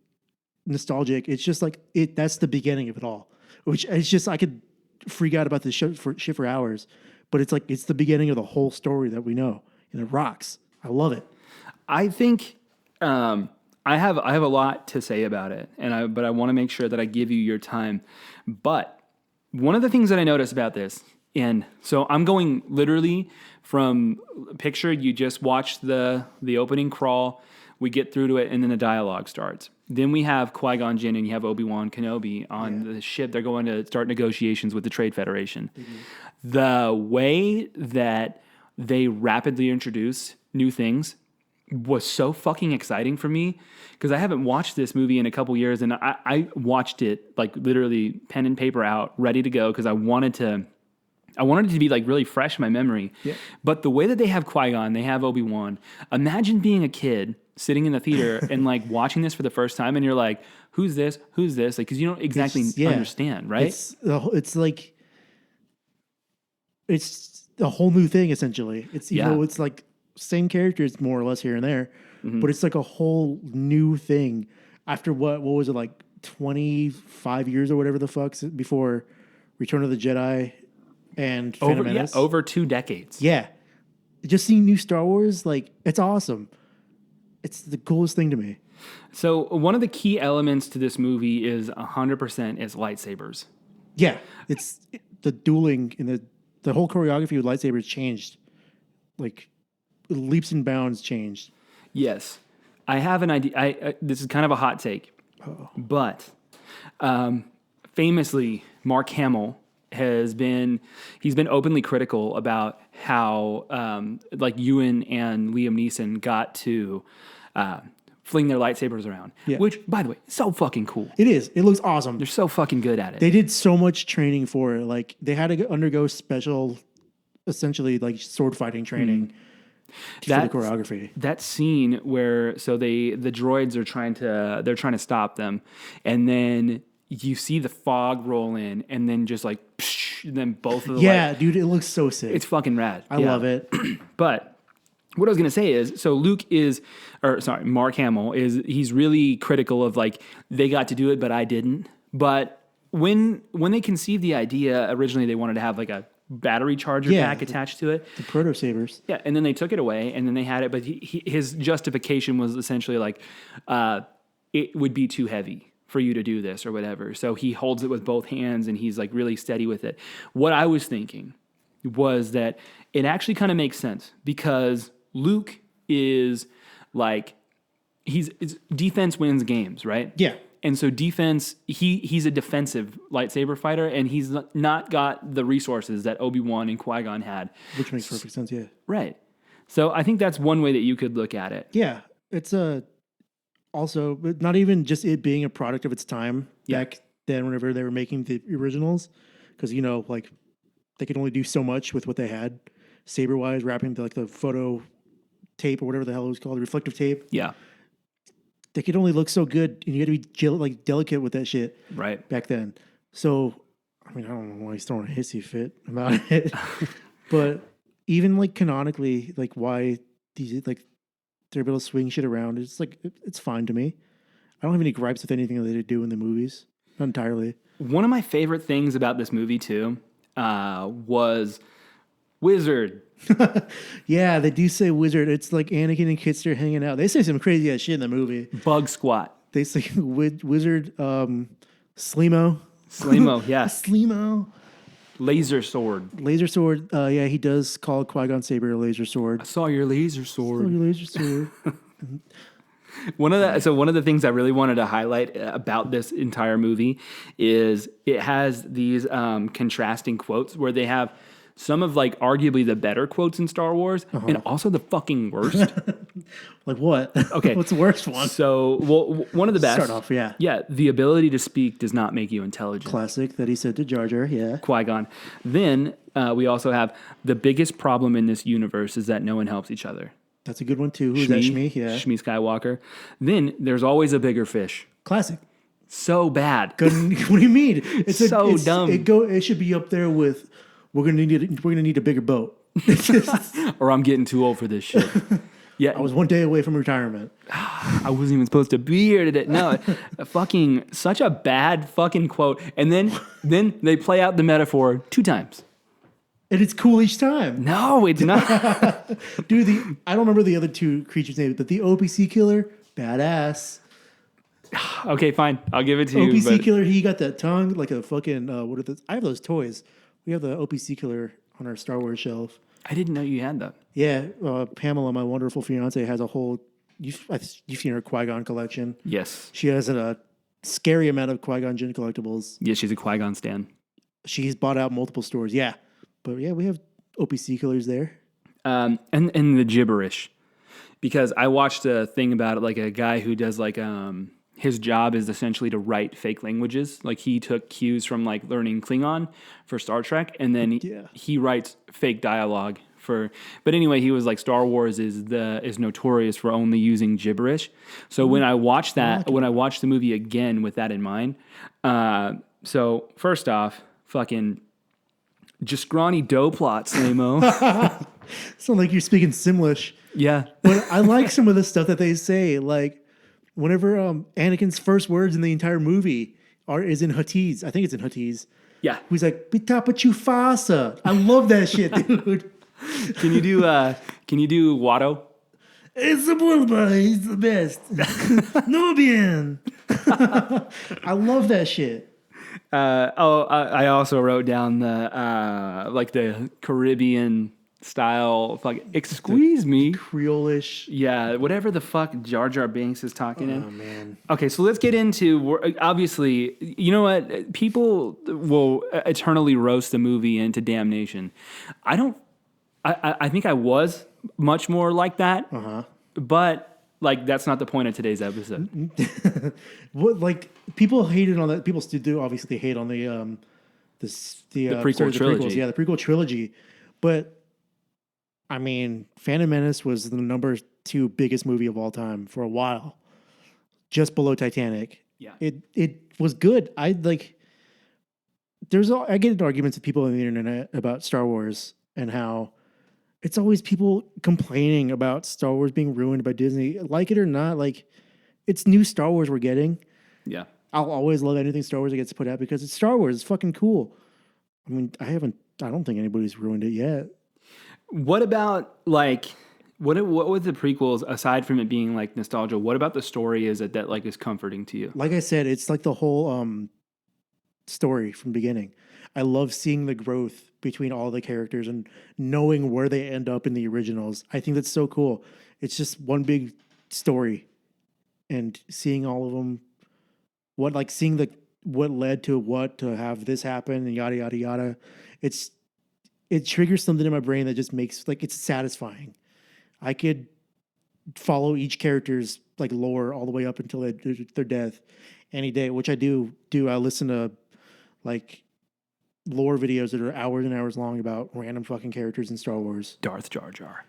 nostalgic, it's just like, that's the beginning of it all. Which it's just, I could freak out about this shit for hours. But it's like, it's the beginning of the whole story that we know. And it rocks. I love it. I think I have a lot to say about it, but I want to make sure that I give you your time. But one of the things that I noticed about this, and so I'm going literally from picture you just watch the opening crawl, we get through to it, and then the dialogue starts. Then we have Qui-Gon Jinn and you have Obi-Wan Kenobi on the ship. They're going to start negotiations with the Trade Federation. Mm-hmm. The way that they rapidly introduce new things was so fucking exciting for me because I haven't watched this movie in a couple years, and I watched it like literally pen and paper out, ready to go because I wanted it to be like really fresh in my memory. Yeah. But the way that they have Qui-Gon, they have Obi-Wan. Imagine being a kid sitting in the theater and like watching this for the first time, and you're like, "Who's this? Who's this?" Like, because you don't exactly understand, right? It's like it's a whole new thing essentially. It's it's like same characters more or less here and there, but it's like a whole new thing. After what was it, like 25 years or whatever the fuck before Return of the Jedi and Phantom Menace? Yeah, over 2 decades. Yeah, just seeing new Star Wars, like it's awesome. It's the coolest thing to me. So one of the key elements to this movie is 100% is lightsabers. Yeah, it's the dueling and the whole choreography with lightsabers changed, like leaps and bounds changed. Yes, I have an idea. This is kind of a hot take, but famously, Mark Hamill he's been openly critical about how like Ewan and Liam Neeson got to fling their lightsabers around, which, by the way, so fucking cool. It is. It looks awesome. They're so fucking good at it. They did so much training for it. Like they had to undergo special, essentially like sword fighting training for the choreography. That scene where the droids are trying to stop them, and then you see the fog roll in, and then just like, psh, and then both of the dude, it looks so sick. It's fucking rad. I love it. But what I was going to say is, so Mark Hamill he's really critical of like, they got to do it, but I didn't. But when they conceived the idea, originally they wanted to have like a battery charger pack attached to it. The proto sabers. Yeah, and then they took it away, and then they had it, but his justification was essentially like, it would be too heavy for you to do this or whatever. So he holds it with both hands, and he's like really steady with it. What I was thinking was that it actually kind of makes sense because Luke is like, it's defense wins games, right? Yeah. And so defense, he's a defensive lightsaber fighter, and he's not got the resources that Obi-Wan and Qui-Gon had. Which makes perfect sense, yeah. Right. So I think that's one way that you could look at it. Yeah, it's also not even just it being a product of its time back then whenever they were making the originals, because, you know, like they could only do so much with what they had saber-wise, wrapping the photo tape or whatever the hell it was called, reflective tape. Yeah. They could only look so good, and you had to be delicate with that shit right back then. So, I mean, I don't know why he's throwing a hissy fit about it, but even like canonically, like why these like they're able to swing shit around, it's like it's fine to me. I don't have any gripes with anything that they do in the movies, not entirely. One of my favorite things about this movie too was Wizard. Yeah, they do say wizard. It's like Anakin and Kitster hanging out. They say some crazy ass shit in the movie. Bug Squat. They say wizard, Sleemo. Sleemo, yeah. Sleemo. Laser sword. Laser sword. Yeah, he does call Qui-Gon Saber a laser sword. I saw your laser sword. Laser sword. One of the things I really wanted to highlight about this entire movie is it has these contrasting quotes where they have some of like arguably the better quotes in Star Wars and also the fucking worst. Like what? Okay. What's the worst one? So, one of the best. Start off, yeah. Yeah, the ability to speak does not make you intelligent. Classic that he said to Jar Jar, yeah. Qui-Gon. Then we also have the biggest problem in this universe is that no one helps each other. That's a good one too. Who's that? Shmi? Yeah. Shmi Skywalker. Then there's always a bigger fish. Classic. So bad. What do you mean? It's dumb. It should be up there with we're gonna need a bigger boat. Or I'm getting too old for this shit. Yeah, I was one day away from retirement. I wasn't even supposed to be here today. No, such a bad fucking quote. And then they play out the metaphor 2 times. And it's cool each time. No, it's not. Dude, I don't remember the other 2 creatures' names, but the OPC killer, badass. Okay, fine. I'll give it to you. OPC killer, he got that tongue like a fucking, what are those? I have those toys. We have the OPC killer on our Star Wars shelf. I didn't know you had that. Yeah, Pamela, my wonderful fiance, has a whole, you've seen her Qui-Gon collection. Yes. She has a scary amount of Qui-Gon Jinn collectibles. Yeah, she's a Qui-Gon stan. She's bought out multiple stores, yeah. But yeah, we have OPC killers there. And the gibberish. Because I watched a thing about it, like a guy who does like his job is essentially to write fake languages. Like he took cues from like learning Klingon for Star Trek, and then he writes fake dialogue for. But anyway, he was like Star Wars is notorious for only using gibberish. So when I watched when I watched the movie again with that in mind, so first off, fucking Jaskrani dough plot, Slamo. Sound like you're speaking Simlish. Yeah, but I like some of the stuff that they say, like. Whenever Anakin's first words in the entire movie is in Huttese, I think it's in Huttese. Yeah, he's like "Bitapachufasa." I love that shit, dude. Can you do Watto? It's the Bulba. He's the best. No bien. I love that shit. I also wrote down the like the Caribbean style, excuse me, Creole-ish. Yeah, whatever the fuck Jar Jar Binks is talking in. Oh, man. Okay, so let's get into, obviously, you know what? People will eternally roast the movie into damnation. I think I was much more like that, but like that's not the point of today's episode. What, like, people hated on that. People still do, obviously, hate on the prequel trilogy. Yeah, the prequel trilogy. But I mean, Phantom Menace was the number 2 biggest movie of all time for a while, just below Titanic. Yeah, it was good. I get into arguments with people on the internet about Star Wars and how it's always people complaining about Star Wars being ruined by Disney. Like it or not, like it's new Star Wars we're getting. Yeah, I'll always love anything Star Wars that gets put out because it's Star Wars. It's fucking cool. I mean, I don't think anybody's ruined it yet. What about like what with the prequels aside from it being like nostalgia? What about the story is that like is comforting to you? Like I said, it's like the whole story from the beginning. I love seeing the growth between all the characters and knowing where they end up in the originals. I think that's so cool. It's just one big story, and seeing all of them what like seeing the what led to what to have this happen and yada yada yada. It triggers something in my brain that just makes like it's satisfying. I could follow each character's like lore all the way up until their death any day, which I do. I listen to like lore videos that are hours and hours long about random fucking characters in Star Wars. Darth Jar Jar.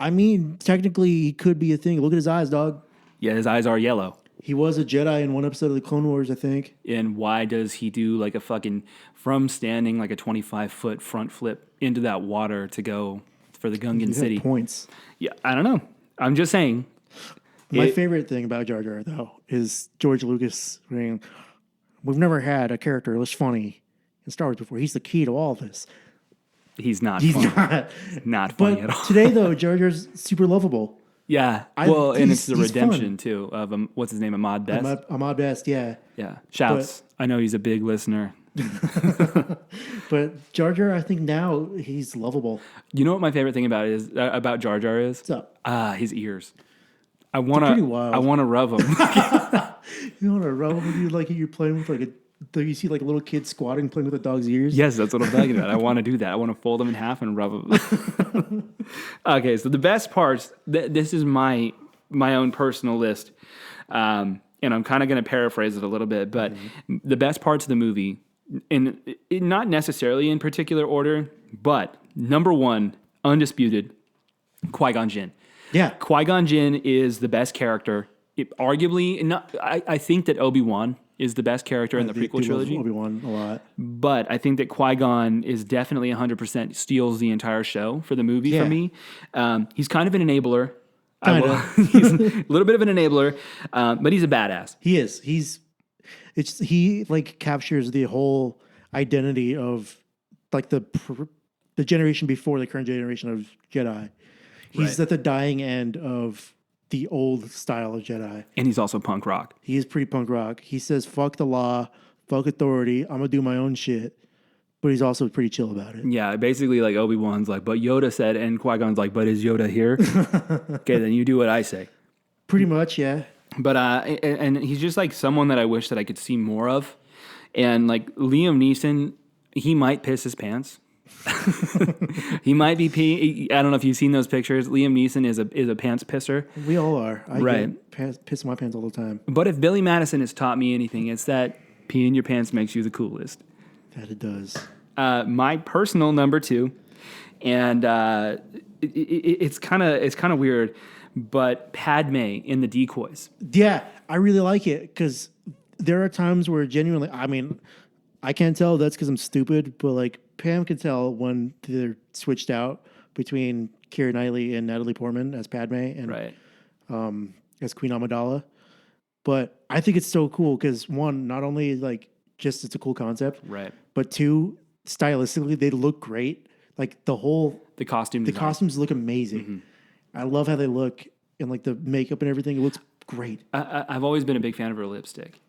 I mean, technically, he could be a thing. Look at his eyes, dog. Yeah, his eyes are yellow. He was a Jedi in one episode of the Clone Wars, I think. And why does he do like a fucking from standing like a 25-foot front flip into that water to go for the Gungan City? Points. Yeah, I don't know. I'm just saying. My favorite thing about Jar Jar, though, is George Lucas saying, "We've never had a character this funny in Star Wars before. He's the key to all this." He's not He's funny. Not funny at all. Today, though, Jar Jar's super lovable. Yeah. And it's the redemption, too, of, what's his name, Ahmad Best? Ahmad Best, yeah. Yeah. Shouts. I know he's a big listener. But Jar Jar, I think now he's lovable. You know what my favorite thing about Jar Jar is? What's up? His ears. I want to rub them. You want to rub them? Like you're playing with like you see like a little kid squatting playing with a dog's ears? Yes, that's what I'm talking about. I want to do that. I want to fold them in half and rub them. Okay, so the best parts, this is my own personal list. And I'm kind of going to paraphrase it a little bit, but the best parts of the movie, not necessarily in particular order, but number one, undisputed, Qui-Gon Jinn. Yeah. Qui-Gon Jinn is the best character. I think that Obi-Wan is the best character in the prequel trilogy. Obi-Wan a lot. But I think that Qui-Gon is definitely 100% steals the entire show for the movie for me. He's kind of an enabler. He's a little bit of an enabler, but he's a badass. He is. He like captures the whole identity of like the generation before the current generation of Jedi. He's at the dying end of the old style of Jedi. And he's also punk rock. He is pretty punk rock. He says, fuck the law, fuck authority, I'm going to do my own shit. But he's also pretty chill about it. Yeah, basically like Obi-Wan's like, but Yoda said, and Qui-Gon's like, but is Yoda here? Okay, then you do what I say. Pretty much, yeah. But, and he's just like someone that I wish that I could see more of. And like Liam Neeson, he might piss his pants. He might be peeing. I don't know if you've seen those pictures. Liam Neeson is a pants pisser. We all are. I piss my pants all the time. But if Billy Madison has taught me anything, it's that peeing your pants makes you the coolest. That it does. My personal number two, and it's kind of weird, but Padme in the decoys. Yeah, I really like it because there are times where genuinely, I mean, I can't tell that's because I'm stupid, but like Pam can tell when they're switched out between Keira Knightley and Natalie Portman as Padme and as Queen Amidala. But I think it's so cool because one, not only like just it's a cool concept, right? But two, stylistically they look great. Like the costumes look amazing. Mm-hmm. I love how they look and like the makeup and everything. It looks great. I've always been a big fan of her lipstick.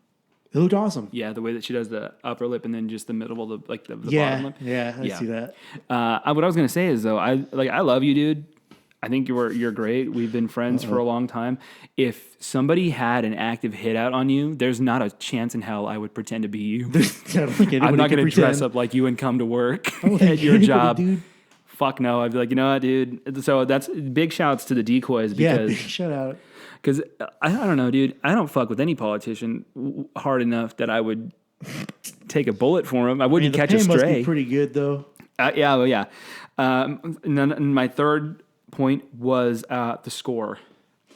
It looked awesome. Yeah, the way that she does the upper lip and then just the middle of the bottom lip. Yeah, I see that. What I was gonna say is though, I love you, dude. I think you're great. We've been friends for a long time. If somebody had an active hit out on you, there's not a chance in hell I would pretend to be you. I'm not going to dress up like you and come to work at your job. Dude. Fuck no. I'd be like, you know what, dude? So that's big shouts to the decoys. Because, big shout out. Because I don't know, dude. I don't fuck with any politician hard enough that I would take a bullet for him. I wouldn't catch a stray. Must be pretty good, though. Yeah. My third point was the score.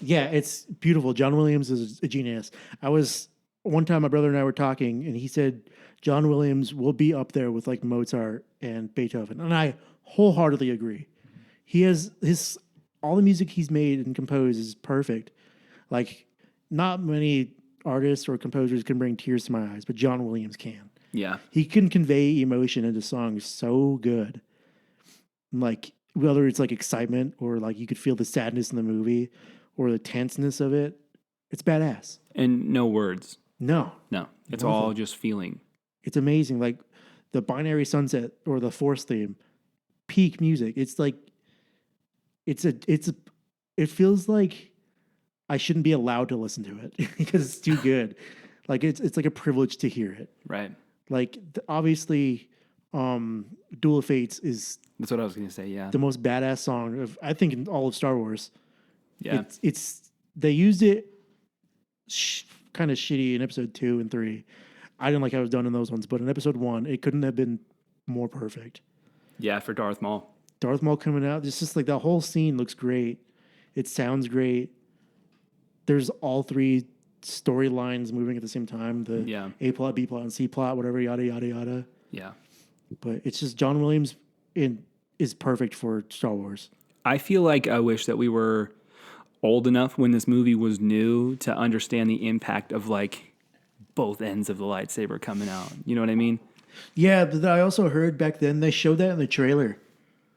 Yeah, it's beautiful. John Williams is a genius. One time my brother and I were talking and he said John Williams will be up there with like Mozart and Beethoven. And I wholeheartedly agree. He has all the music he's made and composed is perfect. Like not many artists or composers can bring tears to my eyes, but John Williams can. Yeah. He can convey emotion into songs so good. Like whether it's like excitement or like you could feel the sadness in the movie or the tenseness of it, it's badass. And no words. No. It's all just feeling. It's amazing. Like the Binary Sunset or the Force theme, peak music. It's like, it feels like I shouldn't be allowed to listen to it because it's too good. Like it's like a privilege to hear it. Right. Like obviously, Duel of Fates is That's what I was going to say. Yeah. the most badass song of I think in all of Star Wars. Yeah. It's they used it kind of shitty in episode 2 and 3. I didn't like how it was done in those ones, but in episode 1, it couldn't have been more perfect. Yeah, for Darth Maul. Darth Maul coming out, it's just like the whole scene looks great. It sounds great. There's all 3 storylines moving at the same time. The A plot, B plot, and C plot, whatever, yada, yada, yada. Yeah. But it's just John Williams is perfect for Star Wars. I feel like I wish that we were old enough when this movie was new to understand the impact of like both ends of the lightsaber coming out. You know what I mean? Yeah, but I also heard back then they showed that in the trailer.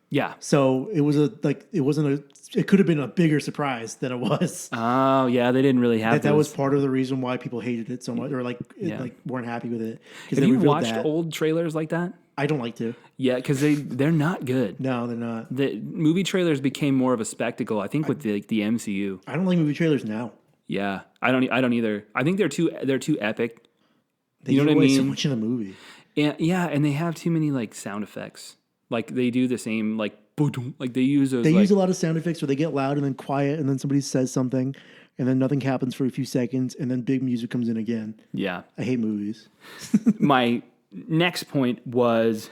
Yeah. So it was it could have been a bigger surprise than it was. Oh, yeah, they didn't really have that was part of the reason why people hated it so much or weren't happy with it. Have you watched old trailers like that? I don't like to. Yeah, because they're not good. No, they're not. The movie trailers became more of a spectacle, I think, with the MCU. I don't like movie trailers now. Yeah, I don't either. I think they're too epic. They give away so much in the movie. And they have too many like sound effects. Like they do the same like like they use those. They use a lot of sound effects where they get loud and then quiet, and then somebody says something, and then nothing happens for a few seconds, and then big music comes in again. Yeah, I hate movies. My next point was,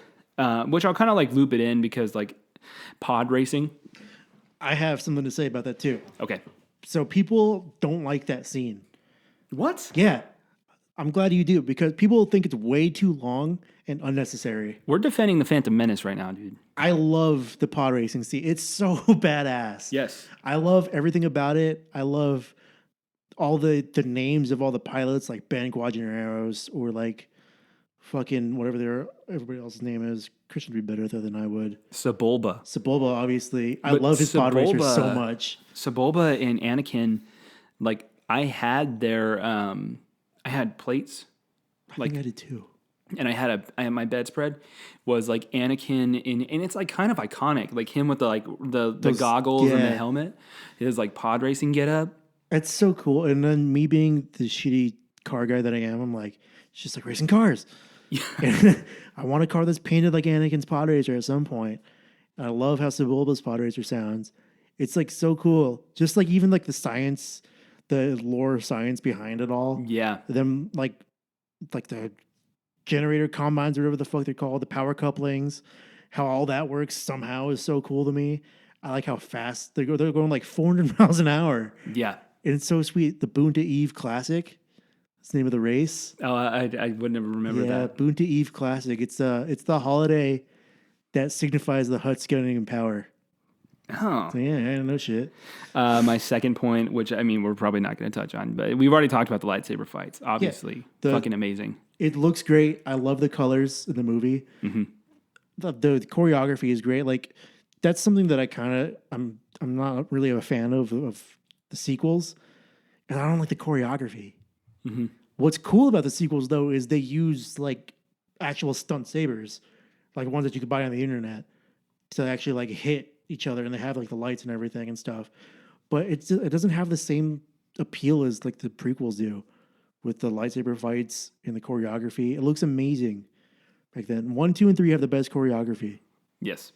which I'll kind of like loop it in because like pod racing. I have something to say about that too. Okay. So people don't like that scene. What? Yeah. I'm glad you do because people think it's way too long and unnecessary. We're defending the Phantom Menace right now, dude. I love the pod racing scene. It's so badass. Yes. I love everything about it. I love all the names of all the pilots like Ben Quadraneros or like fucking whatever everybody else's name is. Christian would be better than I would. Sebulba, obviously. I love his pod racers so much. Sebulba and Anakin, like I had their I had plates. I think I did too. And I had my bedspread was like Anakin and it's like kind of iconic, like him with the goggles and the helmet, his like pod racing get up. It's so cool. And then me being the shitty car guy that I am, I'm like, it's just like racing cars. I want a car that's painted like Anakin's pod racer at some point. And I love how Sebulba's pod racer sounds. It's like so cool. Just like even like the science, the lore science behind it all. Yeah. Them like the generator combines or whatever the fuck they're called, the power couplings, how all that works somehow is so cool to me. I like how fast they're going like 400 miles an hour. Yeah. And it's so sweet. The Boon to Eve Classic. That's the name of the race. Oh, I would never remember that. Yeah, Boon to Eve Classic. It's the holiday that signifies the Hutts getting in power. Oh. So yeah, I don't know shit. My second point, which I mean we're probably not going to touch on, but we've already talked about the lightsaber fights. Obviously, fucking amazing. It looks great. I love the colors in the movie. Mm-hmm. The choreography is great. Like that's something that I'm not really a fan of the sequels, and I don't like the choreography. Mm-hmm. What's cool about the sequels though is they use like actual stunt sabers, like ones that you could buy on the internet, to actually like hit each other, and they have like the lights and everything and stuff. But it doesn't have the same appeal as like the prequels do, with the lightsaber fights and the choreography. It looks amazing back then. 1, 2, and 3 have the best choreography. Yes,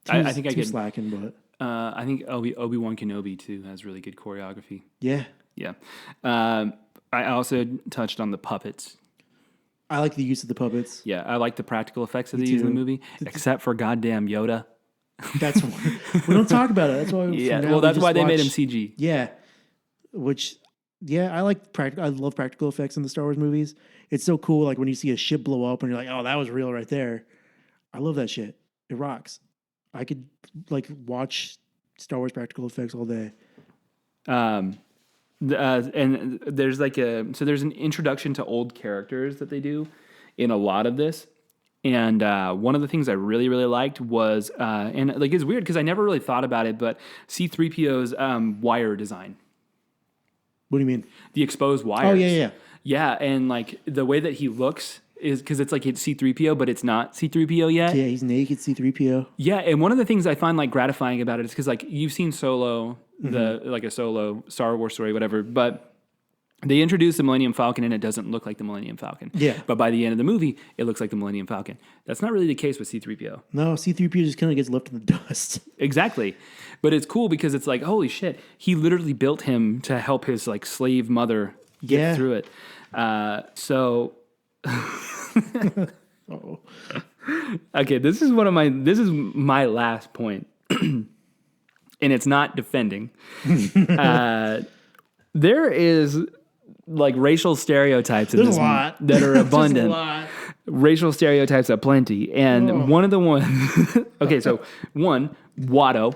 I think I get slacking, but I think Obi-Wan Kenobi too has really good choreography. Yeah. I also touched on the puppets. I like the use of the puppets. Yeah, I like the practical effects that they use in the movie, except for goddamn Yoda. That's why we don't talk about it. That's why. That's why they made him CG. Yeah, I like practical. I love practical effects in the Star Wars movies. It's so cool. Like when you see a ship blow up and you're like, "Oh, that was real right there." I love that shit. It rocks. I could like watch Star Wars practical effects all day. And there's there's an introduction to old characters that they do in a lot of this. And one of the things I really, really liked was, and like it's weird because I never really thought about it, but C-3PO's wire design. What do you mean? The exposed wires. Oh, yeah. Yeah, and like the way that he looks is because it's C-3PO, but it's not C-3PO yet. Yeah, he's naked C-3PO. Yeah, and one of the things I find like gratifying about it is because like you've seen Solo, like a Solo Star Wars story, whatever, but They introduce the Millennium Falcon and it doesn't look like the Millennium Falcon. Yeah. But by the end of the movie, it looks like the Millennium Falcon. That's not really the case with C-3PO. No, C-3PO just kind of gets left in the dust. Exactly. But it's cool because it's like, holy shit, he literally built him to help his like slave mother get through it. So okay, this is my last point. And it's not defending. There is like racial stereotypes in this that are abundant. Racial stereotypes aplenty. And one of the ones okay, so one, Watto.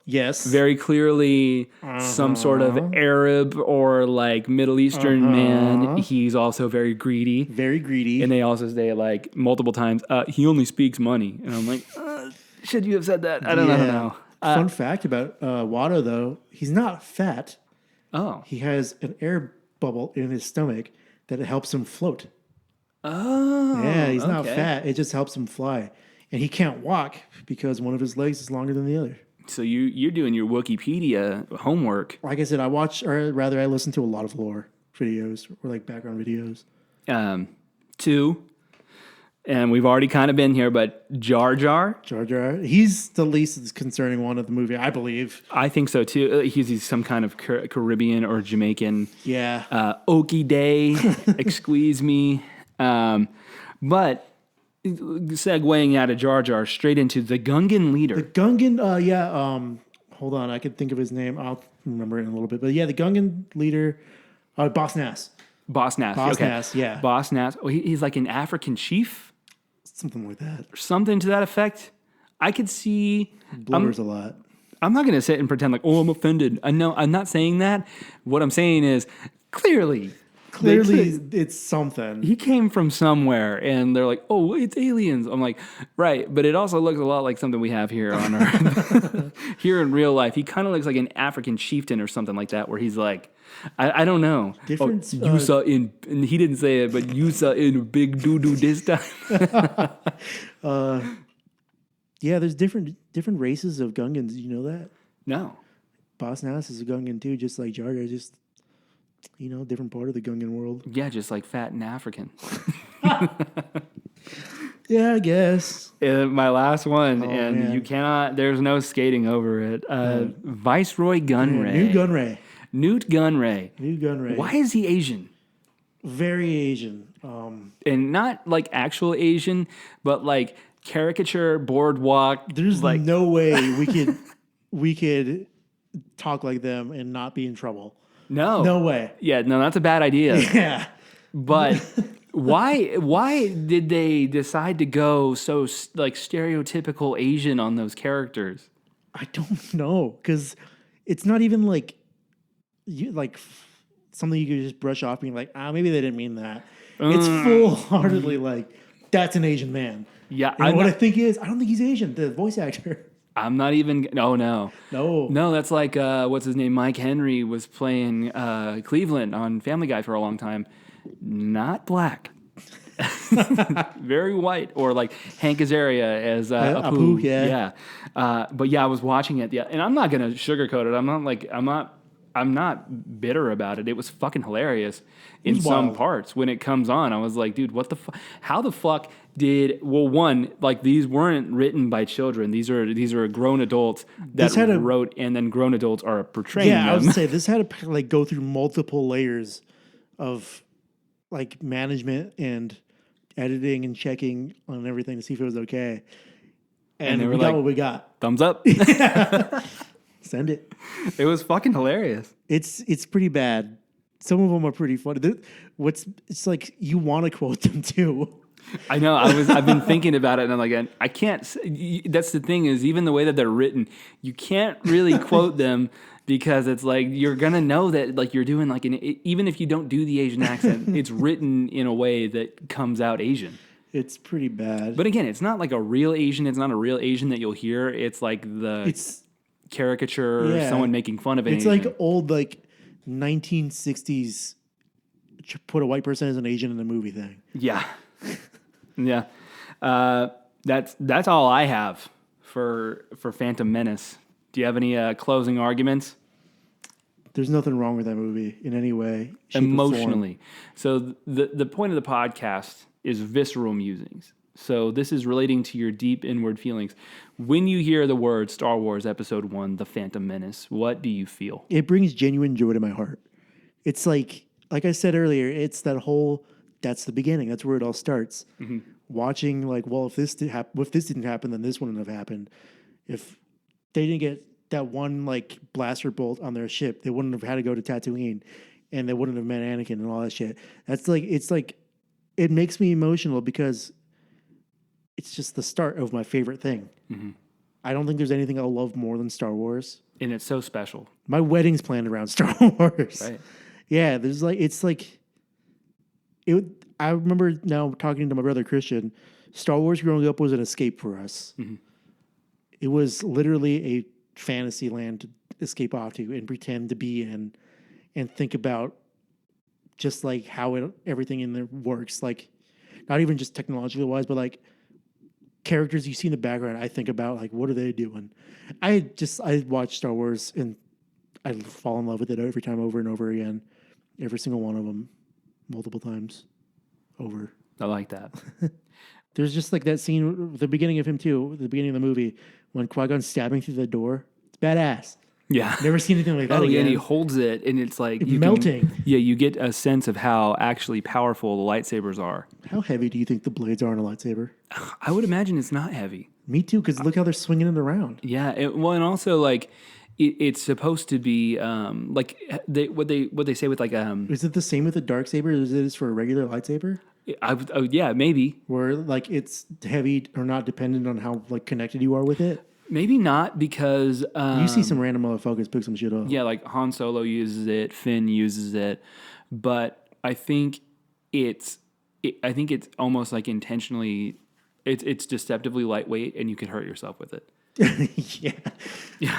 Yes. Very clearly some sort of Arab or like Middle Eastern man. He's also very greedy. Very greedy. And they also say like multiple times, he only speaks money. And I'm like, should you have said that? I don't know. Fun fact about Watto, though, he's not fat. Oh. He has an air bubble in his stomach that helps him float. Oh. Yeah, he's not fat. It just helps him fly. And he can't walk because one of his legs is longer than the other. So you're doing your Wikipedia homework. Like I said, I listen to a lot of lore videos or like background videos. 2, and we've already kind of been here, but Jar Jar. Jar Jar. He's the least concerning one of the movie, I believe. I think so too. He's some kind of Caribbean or Jamaican. Yeah. Okie day, excuse me. But segueing out of Jar Jar straight into the Gungan leader. The Gungan, hold on, I could think of his name. I'll remember it in a little bit. But yeah, the Gungan leader, Boss Nass. Boss Nass. Boss Nass, yeah. Boss Nass. Oh, he's like an African chief? Something like that. Something to that effect. I could see... Blubbers a lot. I'm not going to sit and pretend like, I'm offended. No, I'm not saying that. What I'm saying is, clearly, it's something. He came from somewhere, and they're like, oh, it's aliens. I'm like, right, but it also looks a lot like something we have here on Earth. Here in real life. He kind of looks like an African chieftain or something like that, where he's like, I don't know. Different. You saw and he didn't say it, but you saw in big doo-doo this time. Yeah, there's different races of Gungans. Did you know that? No. Boss Nass is a Gungan too, just like Jar Jar. Just different part of the Gungan world. Yeah, just like fat and African. Yeah, I guess. My last one, man. you cannot. There's no skating over it. Viceroy Gunray. Newt Gunray. Newt Gunray. Why is he Asian? Very Asian. And not like actual Asian, but like caricature boardwalk. There's like no way we could talk like them and not be in trouble. No way. Yeah, no, that's a bad idea. Yeah. But why did they decide to go so like stereotypical Asian on those characters? I don't know, because it's not even like something you could just brush off being like, maybe they didn't mean that. It's full-heartedly like, that's an Asian man. Yeah. I don't think he's Asian, the voice actor. I'm not even... No, that's like, what's his name? Mike Henry was playing Cleveland on Family Guy for a long time. Not black. Very white. Or like Hank Azaria as Apu. Yeah. But yeah, I was watching it. Yeah, and I'm not going to sugarcoat it. I'm not bitter about it. It was fucking hilarious in some parts. When it comes on, I was like, dude, what the fuck? How the fuck did... Well, one, like, these weren't written by children. These are grown adults that wrote, and then grown adults are portraying them. Yeah, I was going to say, this had to like go through multiple layers of like management and editing and checking on everything to see if it was okay. And we got what we got. Thumbs up. Send it. It was fucking hilarious. It's pretty bad. Some of them are pretty funny. It's like you want to quote them too. I know. I've been thinking about it, and I'm like, I can't. That's the thing is, even the way that they're written, you can't really quote them because it's like you're gonna know that like you're doing like even if you don't do the Asian accent, it's written in a way that comes out Asian. It's pretty bad. But again, it's not like a real Asian. It's not a real Asian that you'll hear. It's like it's caricature, someone making fun of it. It's Asian. like old 1960s. Put a white person as an Asian in a movie thing. Yeah. Yeah, that's all I have for Phantom Menace. Do you have any closing arguments? There's nothing wrong with that movie in any way, shape, or form. Emotionally. So the point of the podcast is Visceral Musings. So this is relating to your deep inward feelings. When you hear the word Star Wars Episode 1, The Phantom Menace, what do you feel? It brings genuine joy to my heart. It's like I said earlier, it's that whole, that's the beginning. That's where it all starts. Mm-hmm. Watching like, well, if this didn't happen, then this wouldn't have happened. If they didn't get that one like blaster bolt on their ship, they wouldn't have had to go to Tatooine, and they wouldn't have met Anakin and all that shit. That's like, it's like, it makes me emotional because it's just the start of my favorite thing. Mm-hmm. I don't think there's anything I'll love more than Star Wars. And it's so special. My wedding's planned around Star Wars. Right. Yeah, there's like, it's like, I remember now talking to my brother Christian, Star Wars growing up was an escape for us. Mm-hmm. It was literally a fantasy land to escape off to and pretend to be in and think about just like how everything in there works. Like, not even just technologically wise, but like characters you see in the background. I think about like, what are they doing? I watch Star Wars and I fall in love with it every time, over and over again. Every single one of them, multiple times over. I like that. There's just like that scene, the beginning of him too, the beginning of the movie, when Qui-Gon's stabbing through the door. It's badass. Yeah. Never seen anything like that again. Yeah, and he holds it, and it's like... melting. You get a sense of how actually powerful the lightsabers are. How heavy do you think the blades are on a lightsaber? I would imagine it's not heavy. Me too, because look how they're swinging it around. Yeah, and also like... It's supposed to be like what they say with like Is it the same with a dark saber as it is for a regular lightsaber? Yeah, maybe. Where like it's heavy or not dependent on how like connected you are with it. Maybe not, because you see some random motherfuckers pick some shit up. Yeah, like Han Solo uses it, Finn uses it, but I think it's almost like intentionally. It's deceptively lightweight, and you could hurt yourself with it. Yeah.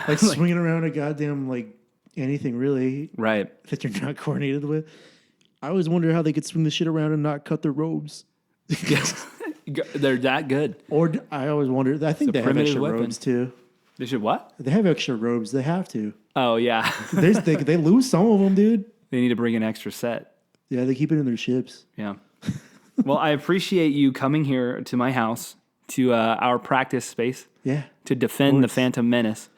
Like swinging around a goddamn, like, anything really. Right. That you're not coordinated with. I always wonder how they could swing the shit around and not cut their robes. Yes. They're that good. Or I always wonder, I think they have extra robes too. They should what? They have extra robes. They have to. Oh, yeah. They lose some of them, dude. They need to bring an extra set. Yeah, they keep it in their ships. Yeah. Well, I appreciate you coming here to my house, to our practice space. Yeah. To defend the Phantom Menace.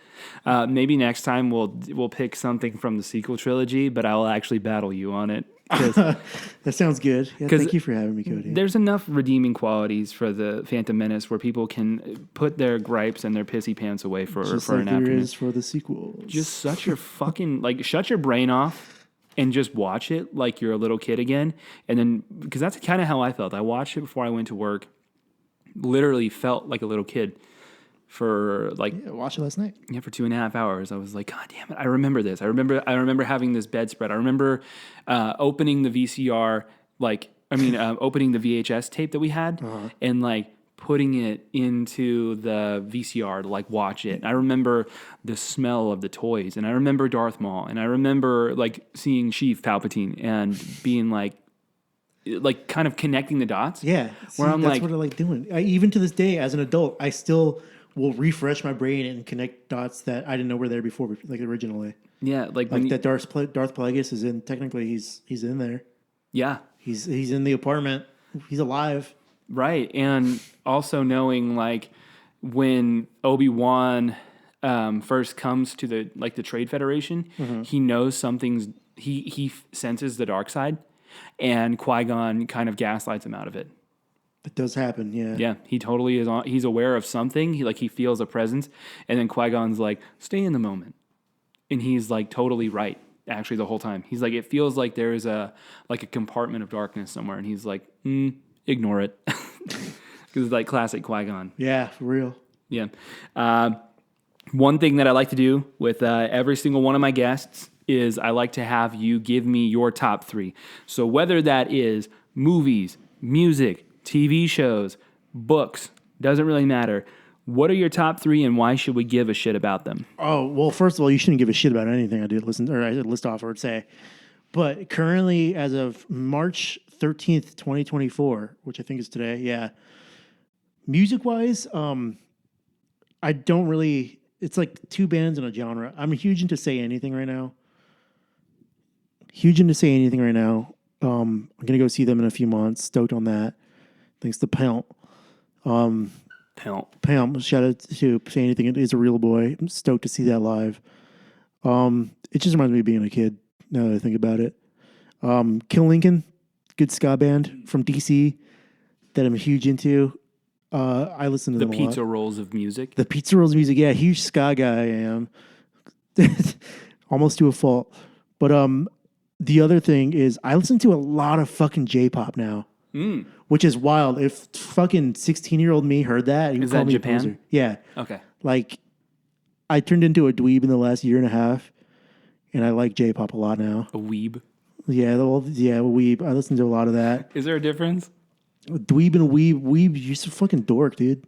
Maybe next time we'll pick something from the sequel trilogy, but I will actually battle you on it. That sounds good. Yeah, thank you for having me, Cody. There's enough redeeming qualities for the Phantom Menace where people can put their gripes and their pissy pants away for just an afternoon. There is for the sequels. Just shut your shut your brain off and just watch it like you're a little kid again. And then, because that's kind of how I felt. I watched it before I went to work. Literally felt like a little kid. For like, I watched it last night. Yeah, for 2.5 hours. I was like, God damn it! I remember this. I remember having this bedspread. I remember opening the VCR, opening the VHS tape that we had, and like putting it into the VCR to like watch it. And I remember the smell of the toys, and I remember Darth Maul, and I remember like seeing Sheev Palpatine and being like kind of connecting the dots. Yeah, where I'm that's like, what I like doing. Even to this day, as an adult, I still will refresh my brain and connect dots that I didn't know were there before, like originally. Yeah, like that Darth Plagueis is in. Technically, he's in there. Yeah, he's in the apartment. He's alive. Right, and also knowing like when Obi-Wan first comes to the Trade Federation, he knows something's. He senses the dark side, and Qui-Gon kind of gaslights him out of it. It does happen, yeah. Yeah, he totally is. He's aware of something. He feels a presence, and then Qui-Gon's like, "Stay in the moment," and he's like totally right. Actually, the whole time, he's like, "It feels like there is a compartment of darkness somewhere," and he's like, "Ignore it," because it's like classic Qui-Gon. Yeah, for real. Yeah. One thing that I like to do with every single one of my guests is I like to have you give me your top 3. So whether that is movies, music, TV shows, books, doesn't really matter. What are your top 3 and why should we give a shit about them? Oh, well, first of all, you shouldn't give a shit about anything I list off or say. But currently, as of March 13th, 2024, which I think is today, yeah, music-wise, I don't really... It's like 2 bands in a genre. I'm huge into Say Anything right now. Huge into Say Anything right now. I'm gonna go see them in a few months. Stoked on that. Thanks to Pelt. Pelt. Shout out to Say Anything. It is a real boy. I'm stoked to see that live. It just reminds me of being a kid. Now that I think about it. Kill Lincoln, good ska band from DC that I'm huge into. I listen to them a lot. The Pizza Rolls of music. The Pizza Rolls music. Yeah, huge ska guy I am. Almost to a fault. But the other thing is I listen to a lot of fucking J-pop now. Which is wild. If fucking 16-year-old me heard that, he would call me Japan? a poser. Yeah. Okay. Like, I turned into a dweeb in the last year and a half, and I like J-pop a lot now. A weeb. Yeah, a weeb. I listen to a lot of that. Is there a difference? A dweeb and a weeb. Weeb, you're just a fucking dork, dude.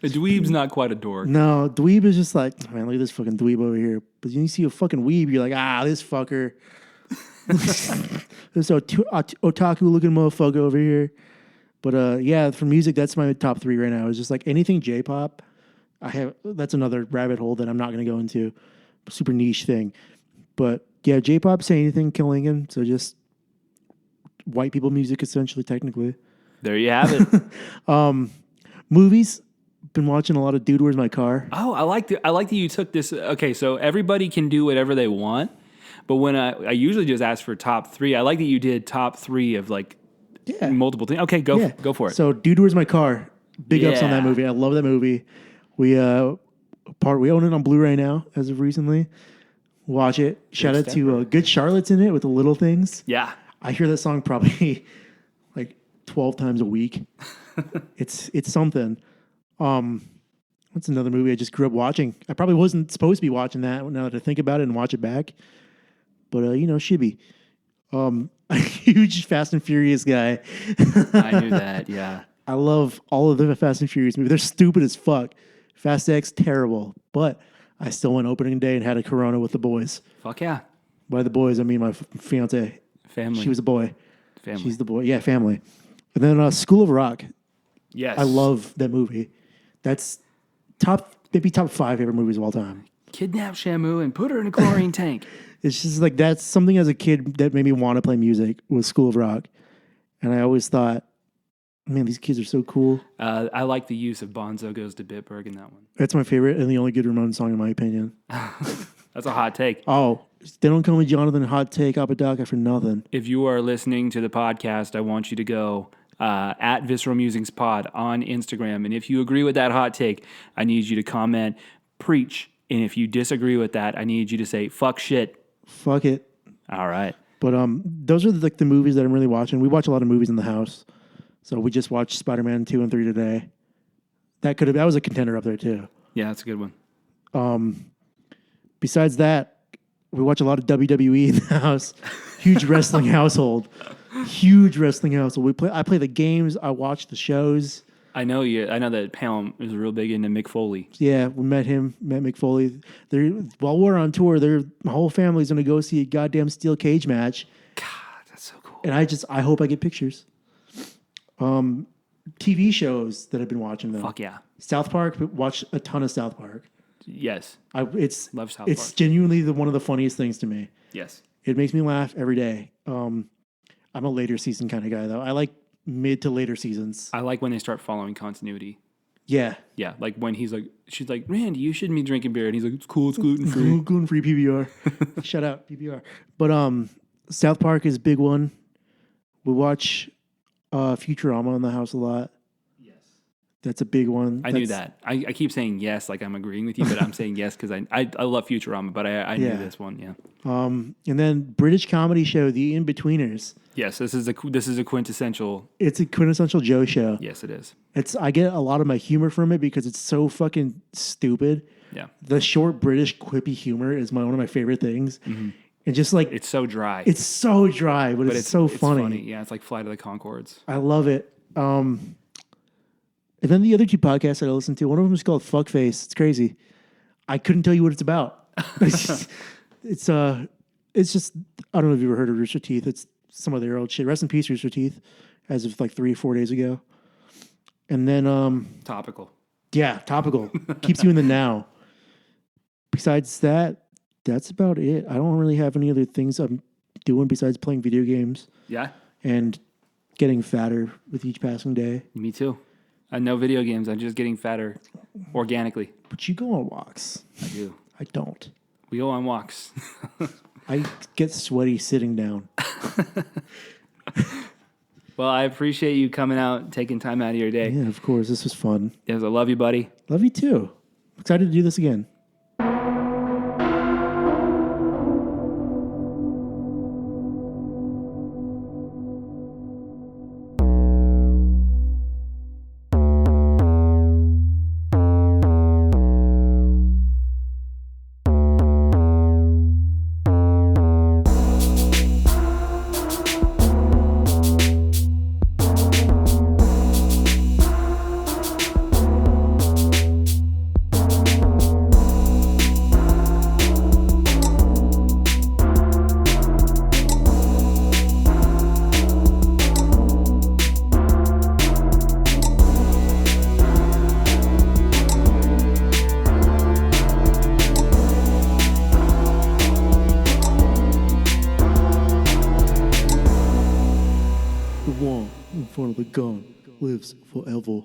A dweeb's not quite a dork. No, dweeb is just like, man, look at this fucking dweeb over here. But when you see a fucking weeb, you're like, this fucker. This otaku looking motherfucker over here. But yeah, for music, that's my top 3 right now. It's just like anything J-pop. That's another rabbit hole that I'm not going to go into. Super niche thing. But yeah, J-pop, Say Anything, Kill Lincoln. So just white people music, essentially, technically. There you have it. Movies. Been watching a lot of Dude, Where's My Car? Oh, I like that you took this. Okay, so everybody can do whatever they want. But when I usually just ask for top 3, I like that you did top 3 of like multiple things. Okay, go for it. So Dude, Where's My Car? Big ups on that movie. I love that movie. We own it on Blu-ray now as of recently. Watch it. Shout out to Good Charlotte's in it with the Little Things. Yeah. I hear that song probably like 12 times a week. It's something. That's another movie I just grew up watching. I probably wasn't supposed to be watching that now that I think about it and watch it back. But, Shibby. A huge Fast and Furious guy. I knew that, yeah. I love all of the Fast and Furious movies. They're stupid as fuck. Fast X, terrible. But I still went opening day and had a Corona with the boys. Fuck yeah. By the boys, I mean my fiance. Family. She was a boy. Family. She's the boy. Yeah, family. And then School of Rock. Yes. I love that movie. That's maybe top 5 favorite movies of all time. Kidnap Shamu and put her in a chlorine tank. It's just like that's something as a kid that made me want to play music was School of Rock. And I always thought, man, these kids are so cool. I like the use of Bonzo Goes to Bitburg in that one. That's my favorite and the only good Ramones song in my opinion. That's a hot take. Oh, they don't call me Jonathan Hot Take Apodaca for nothing. If you are listening to the podcast, I want you to go at Visceral Musings Pod on Instagram. And if you agree with that hot take, I need you to comment, preach. And if you disagree with that, I need you to say, fuck shit. Fuck it. All right. But those are the movies that I'm really watching. We watch a lot of movies in the house. So we just watched Spider-Man 2 and 3 today. That was a contender up there too. Yeah, that's a good one. Besides that, we watch a lot of WWE in the house. Huge wrestling household. Huge wrestling household. I play the games. I watch the shows. I know that Pam is real big into Mick Foley. Yeah, we met Mick Foley. While we're on tour, my whole family's going to go see a goddamn steel cage match. God, that's so cool. And I hope I get pictures. TV shows that I've been watching though. Fuck yeah. South Park, watch a ton of South Park. Yes. Love South Park. It's genuinely one of the funniest things to me. Yes. It makes me laugh every day. I'm a later season kind of guy though. I like mid to later seasons. I like when they start following continuity. Yeah. Yeah, like when she's like, Randy, you shouldn't be drinking beer. And he's like, it's cool, it's gluten-free. Gluten-free PBR. Shout out, PBR. But South Park is a big one. We watch Futurama in the house a lot. Yes. That's a big one. I knew that. I keep saying yes like I'm agreeing with you, but I'm saying yes because I love Futurama, but I knew this one, yeah. And then British comedy show, The In-Betweeners. Yes, this is a quintessential. It's a quintessential Joe show. Yes, it is. I get a lot of my humor from it because it's so fucking stupid. Yeah. The short British quippy humor is one of my favorite things. Mm-hmm. And just like it's so dry. It's so dry, but it's so funny. Yeah, it's like Flight of the Conchords. I love it. And then the other 2 podcasts that I listen to, one of them is called Fuckface. It's crazy. I couldn't tell you what it's about. It's just I don't know if you've ever heard of Rooster Teeth. It's some of their old shit. Rest in peace, Rooster Teeth, as of like 3 or 4 days ago. And then topical. Yeah, topical. Keeps you in the now. Besides that, that's about it. I don't really have any other things I'm doing besides playing video games Yeah, and getting fatter with each passing day. me too. No video games. I'm just getting fatter organically. But you go on walks. I do. I don't. We go on walks. I get sweaty sitting down. Well, I appreciate you coming out, taking time out of your day. Yeah, of course. This was fun. Yes, I love you, buddy. Love you too. Excited to do this again. The one in front of the gun lives forever.